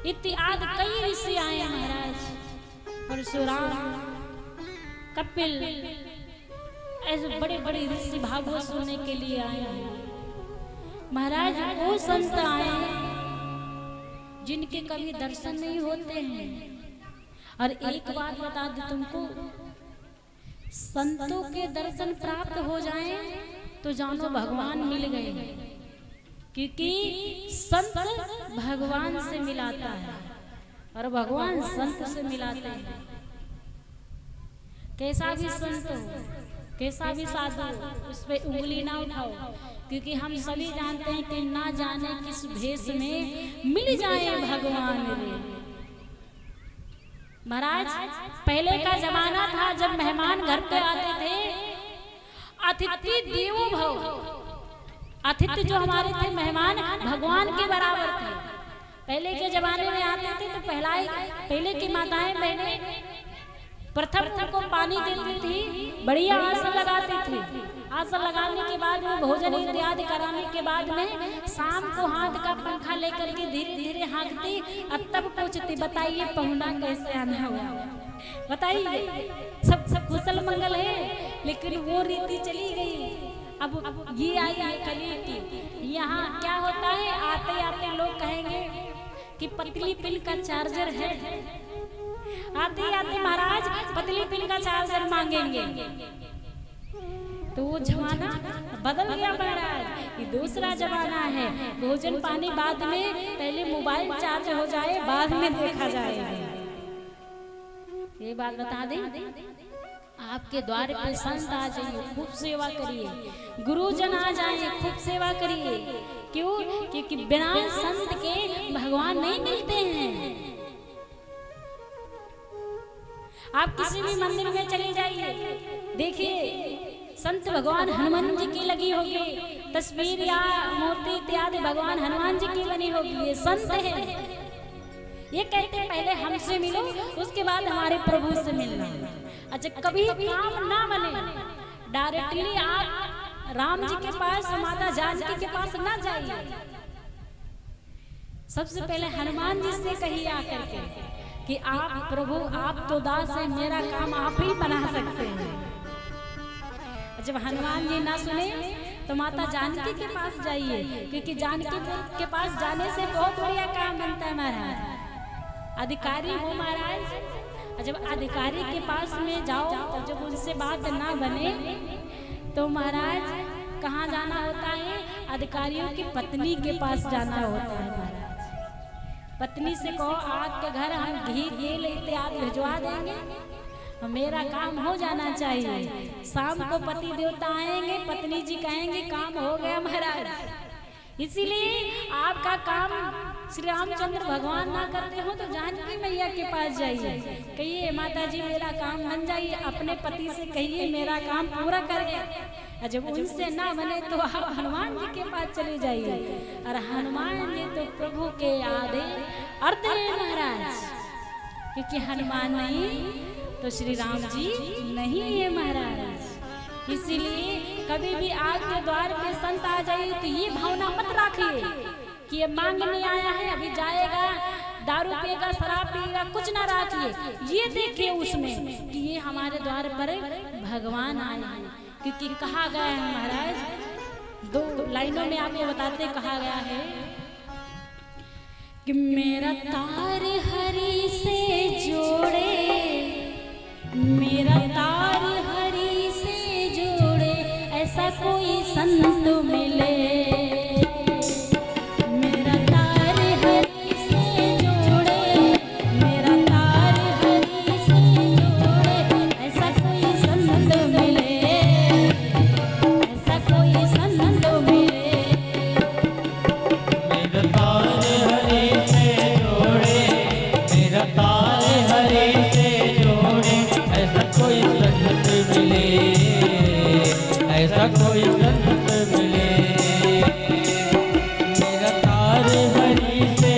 इत्यादि कई ऋषि आए महाराज। परशुराम कपिल ऐसे बड़े बड़े ऋषि भागवत सुनने के लिए आए हैं महाराज। वो संत आए जिनके कभी दर्शन नहीं होते हैं। और एक बात बता दे तुमको, संतों के दर्शन प्राप्त हो जाएं तो जानो भगवान मिल गए। क्योंकि संत भगवान से मिलाता है और भगवान संत से मिलाते हैं। कैसा भी संत हो, कैसा भी साधु हो, उस पे उंगली ना उठाओ। क्योंकि हम सभी जानते हैं कि ना जाने किस भेष में मिल जाए भगवान रे। महाराज पहले का जमाना था जब मेहमान घर पे आते थे, अतिथि देवो भव। अतिथि जो हमारे थे मेहमान भगवान के बराबर थे। पहले के जमाने में आते थे तो पहले की माताएं बहनें प्रथम उनको पानी देती थी, बढ़िया आसन लगाती थी। आसन लगाने के बाद में भोजन इत्यादि कराने के बाद में शाम को हाथ का पंखा लेकर के धीरे धीरे हाँकती और तब पूछती बताइए पहुना कैसे आना हुआ, बताइए सब कुशल मंगल है। लेकिन वो रीति चली गई। अब ये आई है कली। यहाँ क्या होता है, आते आते लोग कहेंगे कि पतली पिन का चार्जर है। आते आते महाराज पतली पिन का चार्जर मांगेंगे। तो वो जमाना बदल गया महाराज। ये दूसरा जमाना है। भोजन पानी बाद में, पहले मोबाइल चार्ज हो जाए बाद में देखा जाएगा। ये बात बता दें, आपके द्वार पे संत आ जाइए, खूब सेवा करिए। गुरुजन आ जाए, खूब सेवा करिए। क्यों? क्योंकि बिना संत के भगवान नहीं मिलते हैं। आप किसी भी मंदिर में चले जाइए, देखिए संत भगवान हनुमान जी की लगी होगी तस्वीर या मूर्ति इत्यादि, भगवान हनुमान जी की बनी होगी। ये संत है। ये कहते हैं पहले हमसे मिलो, उसके बाद हमारे प्रभु से मिलना। अच्छा कभी काम ना बने, डायरेक्टली आप राम जी के पास, माता जानकी के पास ना जाइए। सबसे पहले हनुमान जी से कहिए आकर के कि आप प्रभु आप तो दास है, मेरा काम आप ही बना सकते हैं। जब हनुमान जी ना सुने तो माता जानकी के पास जाइए, क्योंकि जानकी के पास जाने से बहुत बढ़िया काम बनता है महाराज। अधिकारी हो महाराज, जब अधिकारी के पास में जाओ तो जब उनसे बात ना बने तो महाराज कहाँ जाना होता है, अधिकारियों की पत्नी के पास जाना होता है महाराज। पत्नी से कहो आपके घर हम घी तेल इत्यादि भिजवा देंगे, मेरा काम हो जाना चाहिए। शाम को पति देवता आएंगे, पत्नी जी कहेंगे काम हो गया महाराज। इसीलिए आपका काम श्री रामचंद्र भगवान ना करते हो तो जानकी मैया के पास जाइए, कहिए माता जी मेरा काम बन जाइए। अपने पति से कहिए मेरा काम पूरा करिए। जब उनसे ना बने तो आप हनुमान जी के पास चले जाइए। और हनुमान जी तो प्रभु के आधे अर्ध है महाराज, क्योंकि हनुमान नहीं तो श्री राम जी नहीं है महाराज। इसीलिए कभी भी आपके द्वार पे संत आ जाइए तो ये भावना मत रखिए कि ये मांगने आया है, अभी जाएगा दारू पिएगा शराब पिएगा, कुछ ना रखिए। ये देखिए उसमें कि ये हमारे द्वार पर भगवान आए हैं। क्योंकि कहा गया है महाराज, 2 लाइनों में आपको बताते कहा गया है कि मेरा तार हरि से मेरा तार हरि से जोड़े ऐसा कोई संत मिले। मेरा तार हरि से जोड़े, मेरा तार हरि से जोड़े ऐसा कोई संत मिले, ऐसा कोई संत मिले। मेरा तार हरि से जोड़े, मेरा तार हरि से जोड़े ऐसा कोई संत मिले, ऐसा कोई संत मिले। मेरा तार हरि से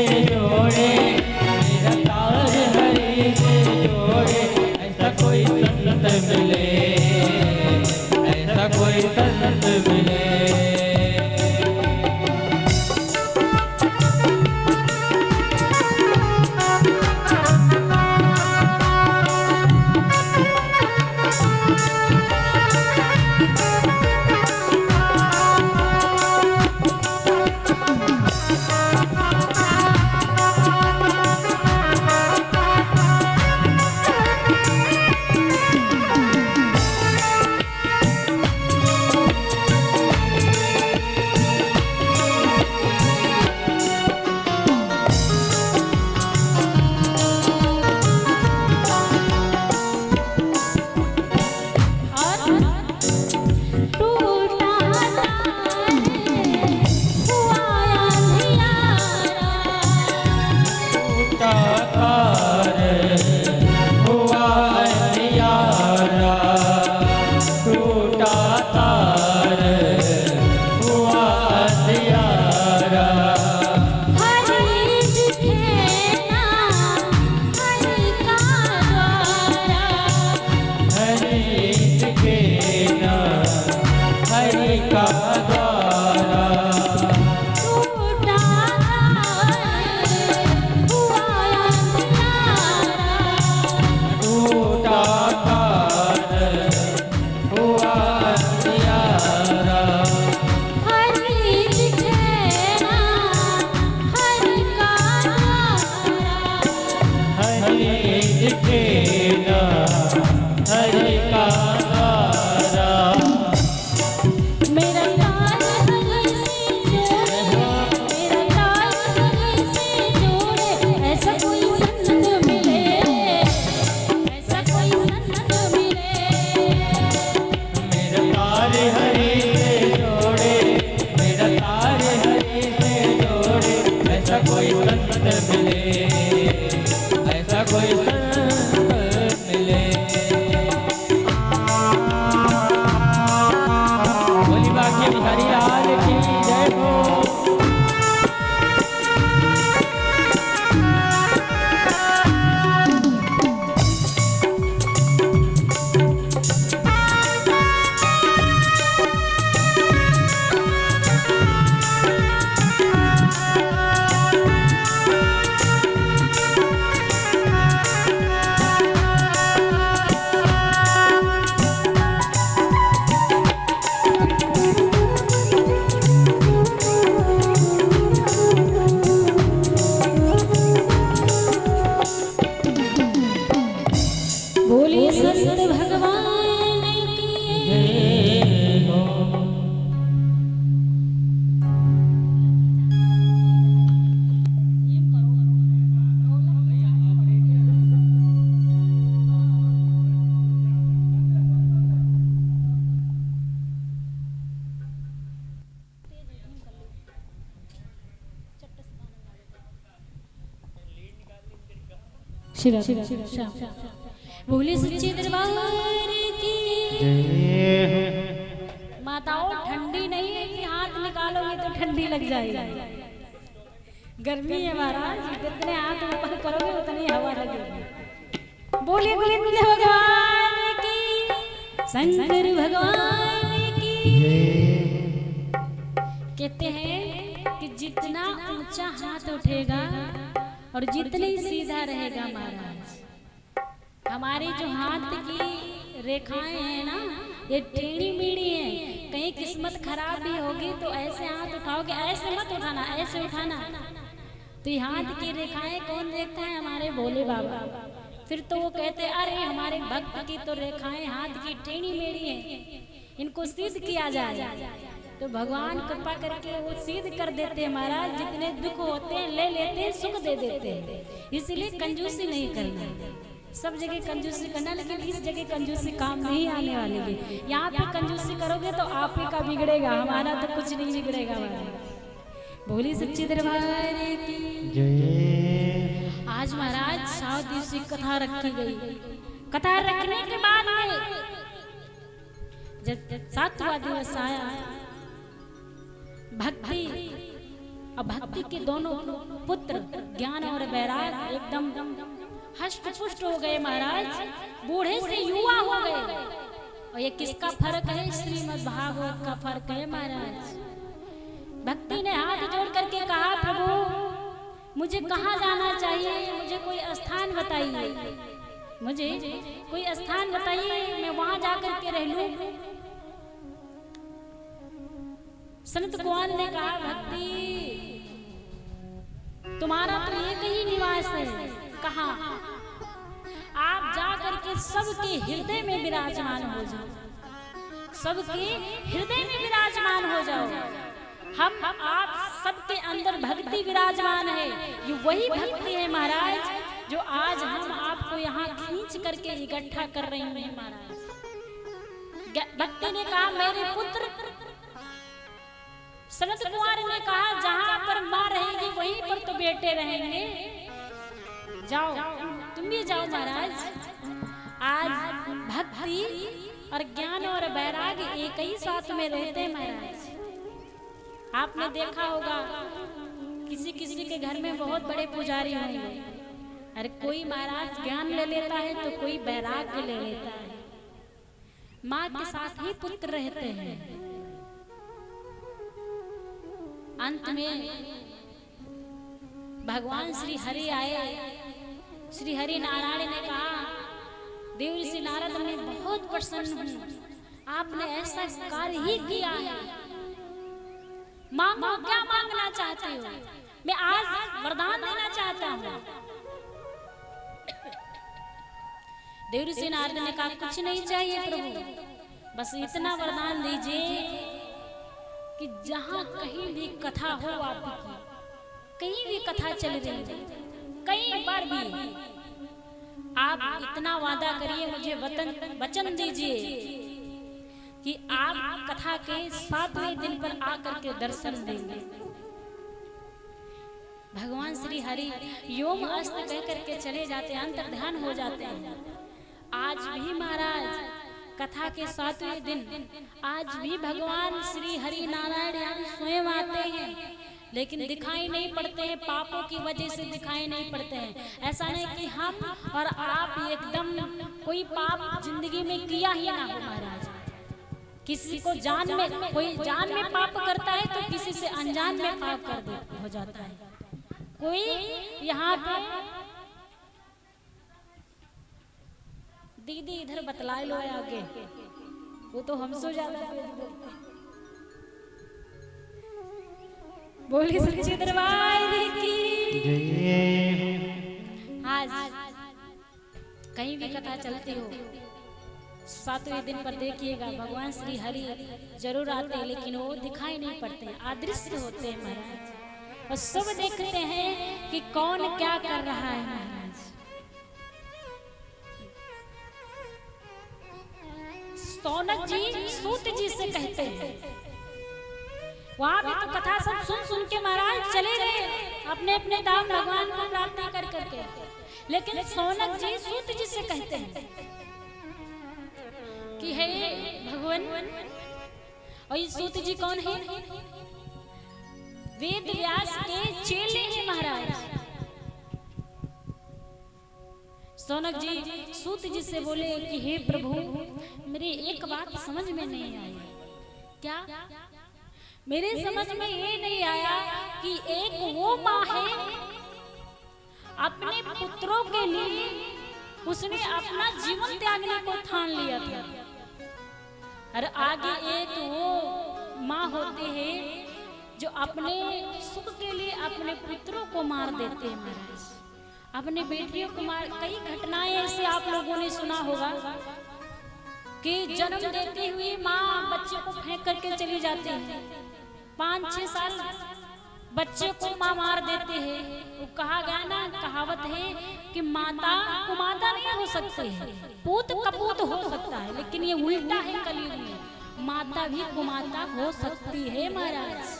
जोड़े, मेरा तार हरि से जोड़े ऐसा कोई संत मिले, ऐसा कोई संत मिले। बोले सच्चे दरबार की। माताओं ठंडी नहीं है कि हाथ निकालोगे तो ठंडी लग जाएगी। गर्मी है महाराज, जितने हाथ ऊपर करोगे उतनी हवा लगेगी। बोले गोविंद भगवान की, शंकर भगवान की। कहते हैं कि जितना ऊंचा हाथ उठेगा और जितने सीधा रहेगा महाराज, हमारी जो हाथ की रेखाएं हैं ना, ये टेढ़ी मेढ़ी है। कहीं किस्मत खराब भी होगी तो ऐसे हाथ उठाओगे, ऐसे मत उठाना, ऐसे उठाना। तो ये हाथ की रेखाएं कौन देखता है? हमारे भोले बाबा। फिर तो वो कहते अरे हमारे भक्त की तो रेखाएं हाथ की टेढ़ी मेढ़ी हैं, इनको सीध किया जाए। तो भगवान कृपा करके वो सीध कर देते हैं महाराज। जितने दुख होते हैं ले लेते हैं, सुख दे देते हैं। इसलिए कंजूसी नहीं करना, सब जगह कंजूसी करना, लेकिन इस जगह कंजूसी काम नहीं आने वाली है। यहाँ पे कंजूसी करोगे तो आप ही का बिगड़ेगा, हमारा तो कुछ नहीं बिगड़ेगा। बोली सच्ची दरबार की जय। आज महाराज 7 दिवसीय कथा रखी गई। कथा रखने के बाद में जब 7वां दिवस आया, भक्ति और भक्ति के दोनों पुत्र ज्ञान और वैराग एकदम हष्ट पुष्ट हो गए महाराज, बूढ़े से युवा हो गए। और ये किसका फर्क है? श्रीमद् भागवत का फर्क है महाराज। भक्ति ने हाथ जोड़ करके कहा, प्रभु मुझे कहाँ जाना चाहिए, मुझे कोई स्थान बताइए, मुझे कोई स्थान बताइए, मैं वहां जाकर के रह लूं। संत कुंवर ने कहा, भक्ति तुम्हारा तो एक ही निवास है। कहा? आप जा करके सबके हृदय में विराजमान हो जाओ, सबके हृदय में विराजमान हो जाओ। हम आप सबके अंदर भक्ति विराजमान है। ये वही भक्ति है महाराज जो आज हम आपको यहाँ खींच करके इकट्ठा कर रहे हैं महाराज। भक्ति ने कहा, मेरे पुत्र। सनत कुमार ने कहा, जहां पर माँ रहेगी वहीं पर तो बेटे रहेंगे, जाओ तुम भी जाओ महाराज। आज भक्ति और ज्ञान और वैराग्य एक ही साथ में रहते हैं महाराज। आपने देखा होगा किसी किसी के घर में बहुत बड़े पुजारी होंगे, अरे कोई महाराज ज्ञान ले लेता है तो कोई वैराग्य ले लेता है। माँ के साथ ही पुत्र रहते हैं। अंत में भगवान श्री हरि आए। श्री हरि नारायण ने कहा, देव ऋषि नारद मैं बहुत प्रसन्न हूँ, आपने ऐसा कार्य ही किया है। मांगो, क्या मांगना चाहते हो? मैं आज वरदान देना चाहता हूँ। देव ऋषि नारद ने कहा, कुछ नहीं चाहिए प्रभु, बस इतना वरदान दीजिए कि जहां कहीं भी कथा हो आपकी, कहीं भी कथा चल रही है, कहीं बार भी आप इतना वादा करिए, मुझे वचन दीजिए कि आप कथा के 7वें दिन पर आकर के दर्शन देंगे। भगवान श्री हरि योम अस्त कह करके चले जाते, अंतर्ध्यान हो जाते हैं। आज भी महाराज कथा के 7वें दिन आज भी भगवान श्री हरि नारायण यहाँ स्वयं आते हैं, लेकिन दिखाई नहीं पड़ते हैं, पापों की वजह से दिखाई नहीं पड़ते हैं। ऐसा नहीं कि हम और आप एकदम कोई पाप जिंदगी में किया ही ना हो महाराज। किसी को जान में, कोई जान में पाप करता है तो किसी से अनजान में पाप कर दे हो जाता है। कोई यहाँ पे दीदी इधर बतला लो आगे, वो तो हमसे ज्यादा बोली सच्ची दरबार की जय। आज कहीं भी कथा चलती हो, 7वें दिन पर देखिएगा भगवान श्री हरि जरूर आते हैं, लेकिन वो दिखाई नहीं पड़ते हैं, अदृश्य होते हैं महाराज। और सब देखते हैं कि कौन क्या कर रहा है महाराज। सौनक जी सूत जी से कहते हैं, वहां भी तो कथा सब सुन सुन के महाराज चले गए अपने अपने धाम भगवान को प्रार्थना कर करके, लेकिन सौनक जी सूत जी से कहते हैं कि हे भगवान। और ये सूत जी कौन है? वेद व्यास के चेले हैं महाराज। सौनक जी सूत जी से बोले कि हे प्रभु, मेरी एक बात समझ में नहीं आई। क्या? मेरे समझ में ये नहीं आया कि एक वो माँ है, अपने पुत्रों के लिए उसने अपना जीवन त्यागने को ठान लिया था, और आगे एक वो माँ होती है जो अपने सुख के लिए अपने पुत्रों को मार देते हैं महाराज। अपने बेटियों को मार। कई घटनाएं ऐसे आप लोगों ने सुना होगा कि जन्म देती हुई माँ बच्चे को फेंक करके चली जाती है। 5-6 साल बच्चे को माँ मार देते हैं। वो कहा गया ना, कहावत है कि माता कुमाता नहीं हो सकती है, पूत कपूत हो सकता है, लेकिन ये उल्टा है कलयुग में, माता भी कुमाता हो सकती है। महाराज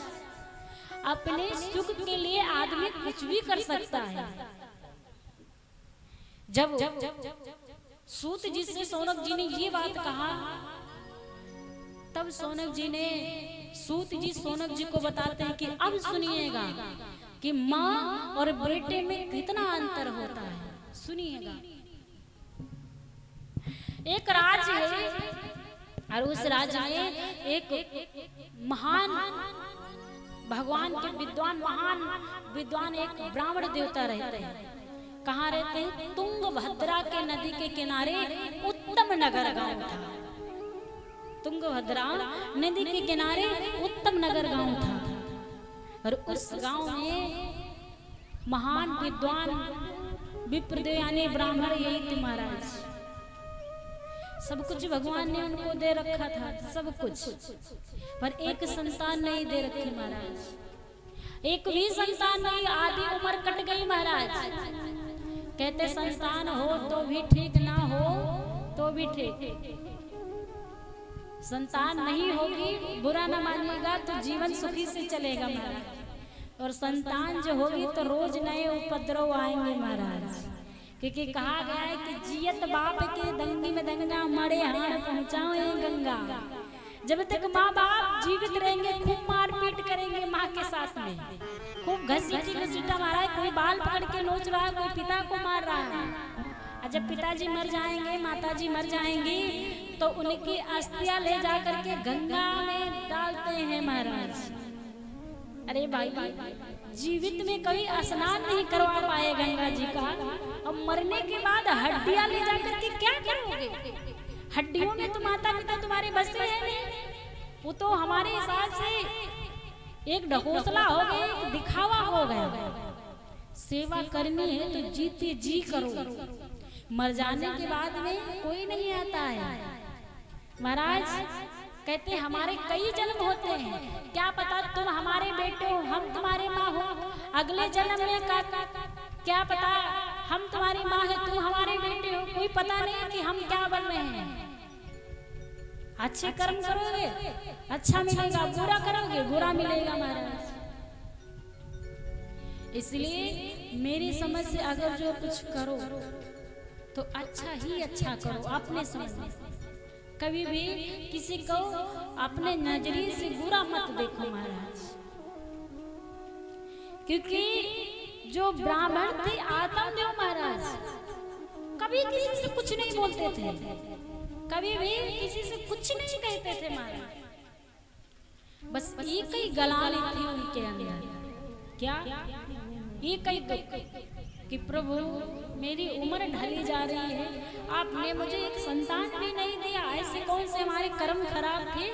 अपने सुख के लिए आदमी कुछ भी कर सकता है। जब सूत जी से सौनक जी ने ये बात कहा, तब सौनक जी ने सूत जी सोनक जी को बताते हैं कि अब सुनिएगा कि माँ और बेटे में कितना अंतर होता है। सुनिएगा, एक राज्य है और उस राज्य में एक महान भगवान के विद्वान, महान विद्वान एक ब्राह्मण देवता रहते हैं। कहाँ रहते हैं? तुंगभद्रा के नदी के किनारे उत्तम नगर गांव था। तुंगभद्रा नदी के किनारे उत्तम नगर गांव था और उस गांव में महान विद्वान विप्रदेव यानी ब्राह्मण यही थे महाराज। सब कुछ भगवान ने उनको दे रखा था, सब कुछ, पर एक संतान नहीं दे रखी महाराज। एक भी संतान नहीं, आधी उम्र कट गई महाराज। कहते संतान हो तो भी ठीक, ना हो तो भी ठीक। संतान नहीं होगी, बुरा न मानिएगा, तो जीवन सुखी से चलेगा महाराज। और संतान जो होगी तो रोज नए उपद्रव आएंगे महाराज। क्योंकि कहा गया है कि जियत बाप के दंगी में दंगा, मरे हार पहुंचाओ गंगा। जब तक माँ बाप जीवित रहेंगे खूब मारपीट करेंगे माँ के साथ में, खूब घसीटा मारा है, कोई बाल पकड़ के नोच रहा है, कोई पिता को मार रहा है। और जब पिताजी मर जाएंगे, माताजी मर जाएंगी, तो उनकी अस्थियां ले जा करके गंगा में डालते हैं महाराज। अरे भाई, जीवित में कभी स्नान नहीं करवा पाए गंगा जी का, और मरने के बाद हड्डियां ले जा करके क्या करोगे? हड्डियों में तो माता पिता तुम्हारे बसे हैं नहीं। वो तो हमारे हिसाब से एक ढकोसला हो गया, एक दिखावा हो गया। सेवा करनी है तो जीते जी करो, मर जाने के बाद में कोई नहीं आता है महाराज। कहते हमारे कई जन्म होते हैं, क्या पता तुम हमारे बेटे हो, हम तुम्हारे माँ हो। अगले जन्म में क्या पता हम तुम्हारी माँ है, तुम हमारे बेटे हो। कोई पता नहीं कि हम क्या बन रहे हैं। अच्छे कर्म करोगे अच्छा मिलेगा, बुरा करोगे बुरा मिलेगा महाराज। इसलिए मेरी समझ से अगर जो कुछ करो तो अच्छा ही अच्छा करो अपने समझ में। कभी भी किसी को अपने नजरिए से बुरा मत देखो महाराज। क्योंकि जो ब्राह्मण थे आत्मदेव महाराज कभी किसी से कुछ नहीं बोलते थे, कभी भी किसी से कुछ नहीं कहते थे महाराज। बस एक ही गलानी थी उनके अंदर, क्या? एक ही कि प्रभु मेरी उम्र ढली जा रही है, आपने मुझे एक संतान भी नहीं दिया। ऐसे कौन से हमारे कर्म खराब थे?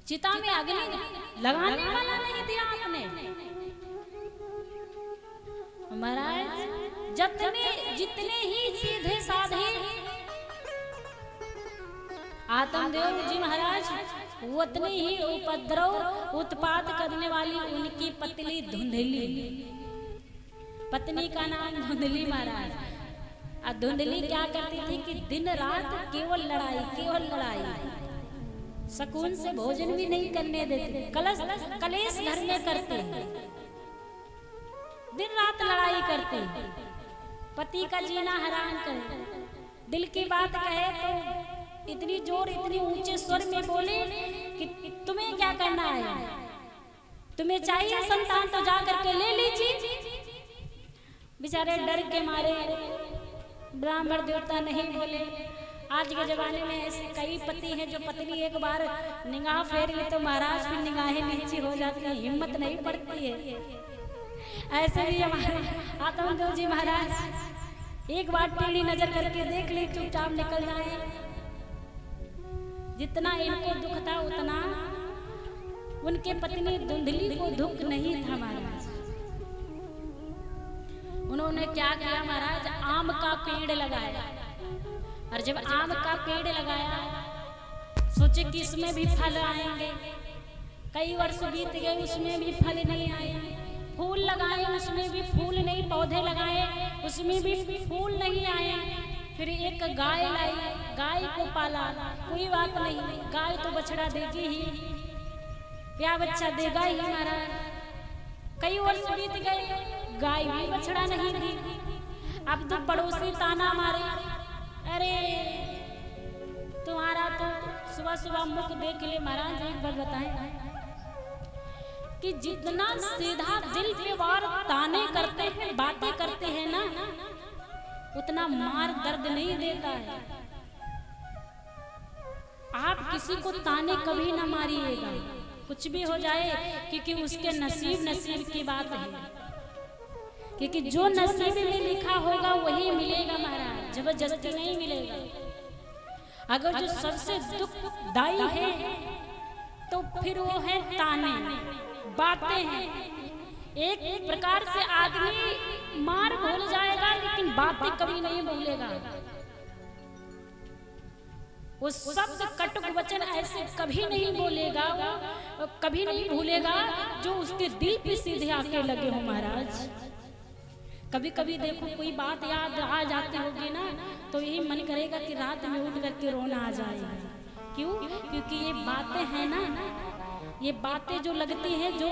चिता में अग्नि लगाने वाला नहीं दिया आपने महाराज। जितने ही सीधे साधे आत्मदेव जी महाराज, उतने ही उपद्रव उत्पात करने वाली उनकी पतली धुंधली, पत्नी का नाम धुंधली महाराज। और धुंधली क्या करती थी कि दिन रात केवल लड़ाई, केवल लड़ाई, सुकून से भोजन भी नहीं करने देते, कलेश घर में करते, दिन रात लड़ाई करते, पति का जीना हराम करे। दिल की बात कहे तो इतनी जोर, इतनी ऊंचे स्वर में बोले कि तुम्हें क्या करना है, तुम्हें चाहिए संतान तो जा करके ले लीजिए। बेचारे डर के मारे ब्राह्मण देवता नहीं बोले। आज के जमाने में ऐसे कई पति हैं जो पत्नी एक बार निगाह फेर ले तो महाराज की निगाहें नीची हो जाती है, हिम्मत नहीं पड़ती है। ऐसे भी हमारे आत्मदेव जी महाराज एक बार टेढ़ी नजर करके देख ले, चुपचाप निकल जाए। जितना इनको दुख था उतना उनके पत्नी धुंधली को दुख नहीं था महाराज। उन्होंने क्या किया महाराज, आम का पेड़ लगाया। और जब आम का पेड़ लगाया सोचे कि इसमें भी फल आएंगे। कई वर्ष बीत गए, उसमें भी फल नहीं आए। फूल लगाए, उसमें भी फूल नहीं। पौधे लगाए, उसमें भी फूल नहीं आए। फिर एक गाय लाई, गाय को पाला। कोई बात नहीं, गाय तो बछड़ा देगी ही, क्या बच्चा देगा ही महाराज। कई वर्ष बीत गए, गाय भी बछड़ा नहीं दी। अब तो पड़ोसी ताना मारे, अरे तुम्हारा तो सुबह सुबह मुख देख ले। महाराज एक बार बताएं कि जितना सीधा दिल पे वार ताने करते हैं, बातें करते हैं ना, उतना मार दर्द नहीं देता है। आप किसी को ताने कभी ना मारिएगा, कुछ भी हो जाए, क्योंकि उसके नसीब की बात है। क्योंकि जो नसीब में लिखा होगा वही मिलेगा महाराज, जबरदस्ती नहीं मिलेगा। अगर जो सबसे दुखदाई है तो फिर वो है ताने, बातें हैं। एक प्रकार से आदमी मार भूल जाएगा लेकिन बातें कभी नहीं भूलेगा। वो शब्द कटुक वचन ऐसे कभी नहीं बोलेगा, वो कभी नहीं भूलेगा जो उसके दिल पे सीधे आके लगे हो महाराज। कभी कभी देखो कोई बात याद आ जाती होगी ना, तो यही मन करेगा कि रात में उठ करके रोना आ जाएगा। क्यों? क्योंकि ये बातें हैं ना, ये बातें जो लगती हैं, जो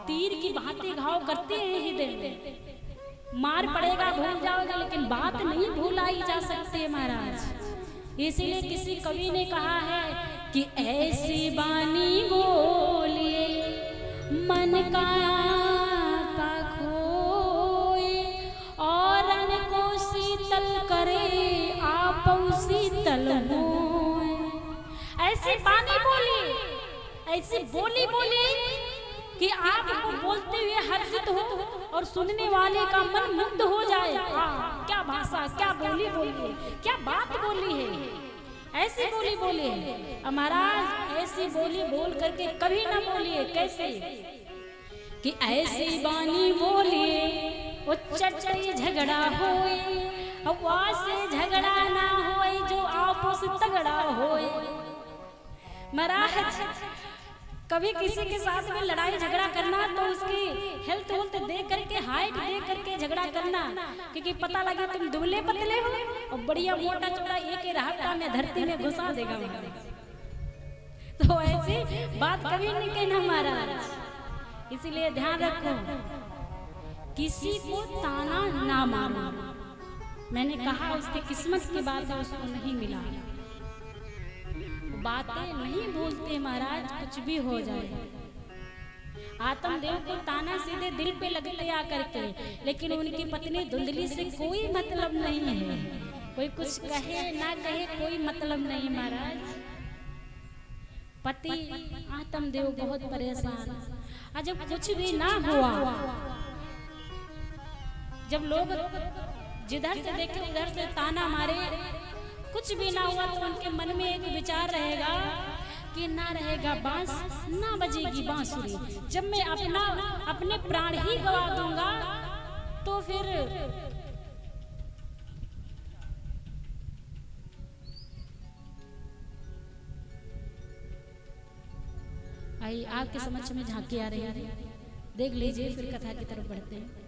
तीर की भांति घाव करती है हृदय में। मार पड़ेगा, भूल जाओगे, लेकिन बात नहीं भुलाई जा सकती है महाराज। इसीलिए किसी कवि ने कहा है कि ऐसी बानी बोलिए मन का खोए, और को शीतल करे आप शीतल होए। ऐसी बानी बोलिए, ऐसी बोली बोली कि आपको बोलते हुए हर्षित हो और सुनने वाले का मन मुग्ध हो जाए। क्या भाषा, क्या बोली बोली है, क्या बात बोली है। ऐसी बोली बोली है महाराज। ऐसी बोली बोल करके कभी ना बोलिए। कैसे कि ऐसी बानी बोलिए उच्चटे झगड़ा होए, हवा से झगड़ा ना होए, जो आपस तगड़ा होए। महाराज कभी किसी के साथ में लड़ाई झगड़ा करना तो उसकी हेल्थ देख करके, हाइट देख करके झगड़ा करना, क्योंकि पता लगे तुम दुबले पतले हो और बढ़िया मोटा चौड़ा एक रास्ता में धरती में घुसा देगा। तो ऐसी बात कभी नहीं कहना महाराज। इसीलिए ध्यान रखो, किसी को ताना ना मारो। मैंने कहा उसकी किस्मत की बात है, उसको नहीं मिला। बातें नहीं भूलते महाराज, कुछ भी हो जाए। आत्मदेव को ताना सीधे दिल पे लगते आकर के, लेकिन उनकी पत्नी धुंधली से कोई मतलब नहीं है। कोई कुछ कहे ना कहे, कोई मतलब नहीं महाराज। पति आत्मदेव बहुत परेशान। जब कुछ भी ना हुआ, जब लोग जिधर से देखे उधर से ताना मारे, कुछ भी ना हुआ, तो उनके मन में एक विचार रहेगा कि ना रहेगा बांस, ना बजेगी बांसुरी। जब मैं अपने प्राण ही गवा दूंगा तो फिर आइए आपके समक्ष में झांकी आ रही है, देख लीजिए, फिर कथा की तरफ बढ़ते हैं।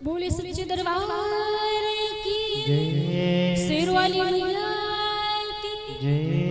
बोले सच्चे दरबार की, शेर वाली मैया की।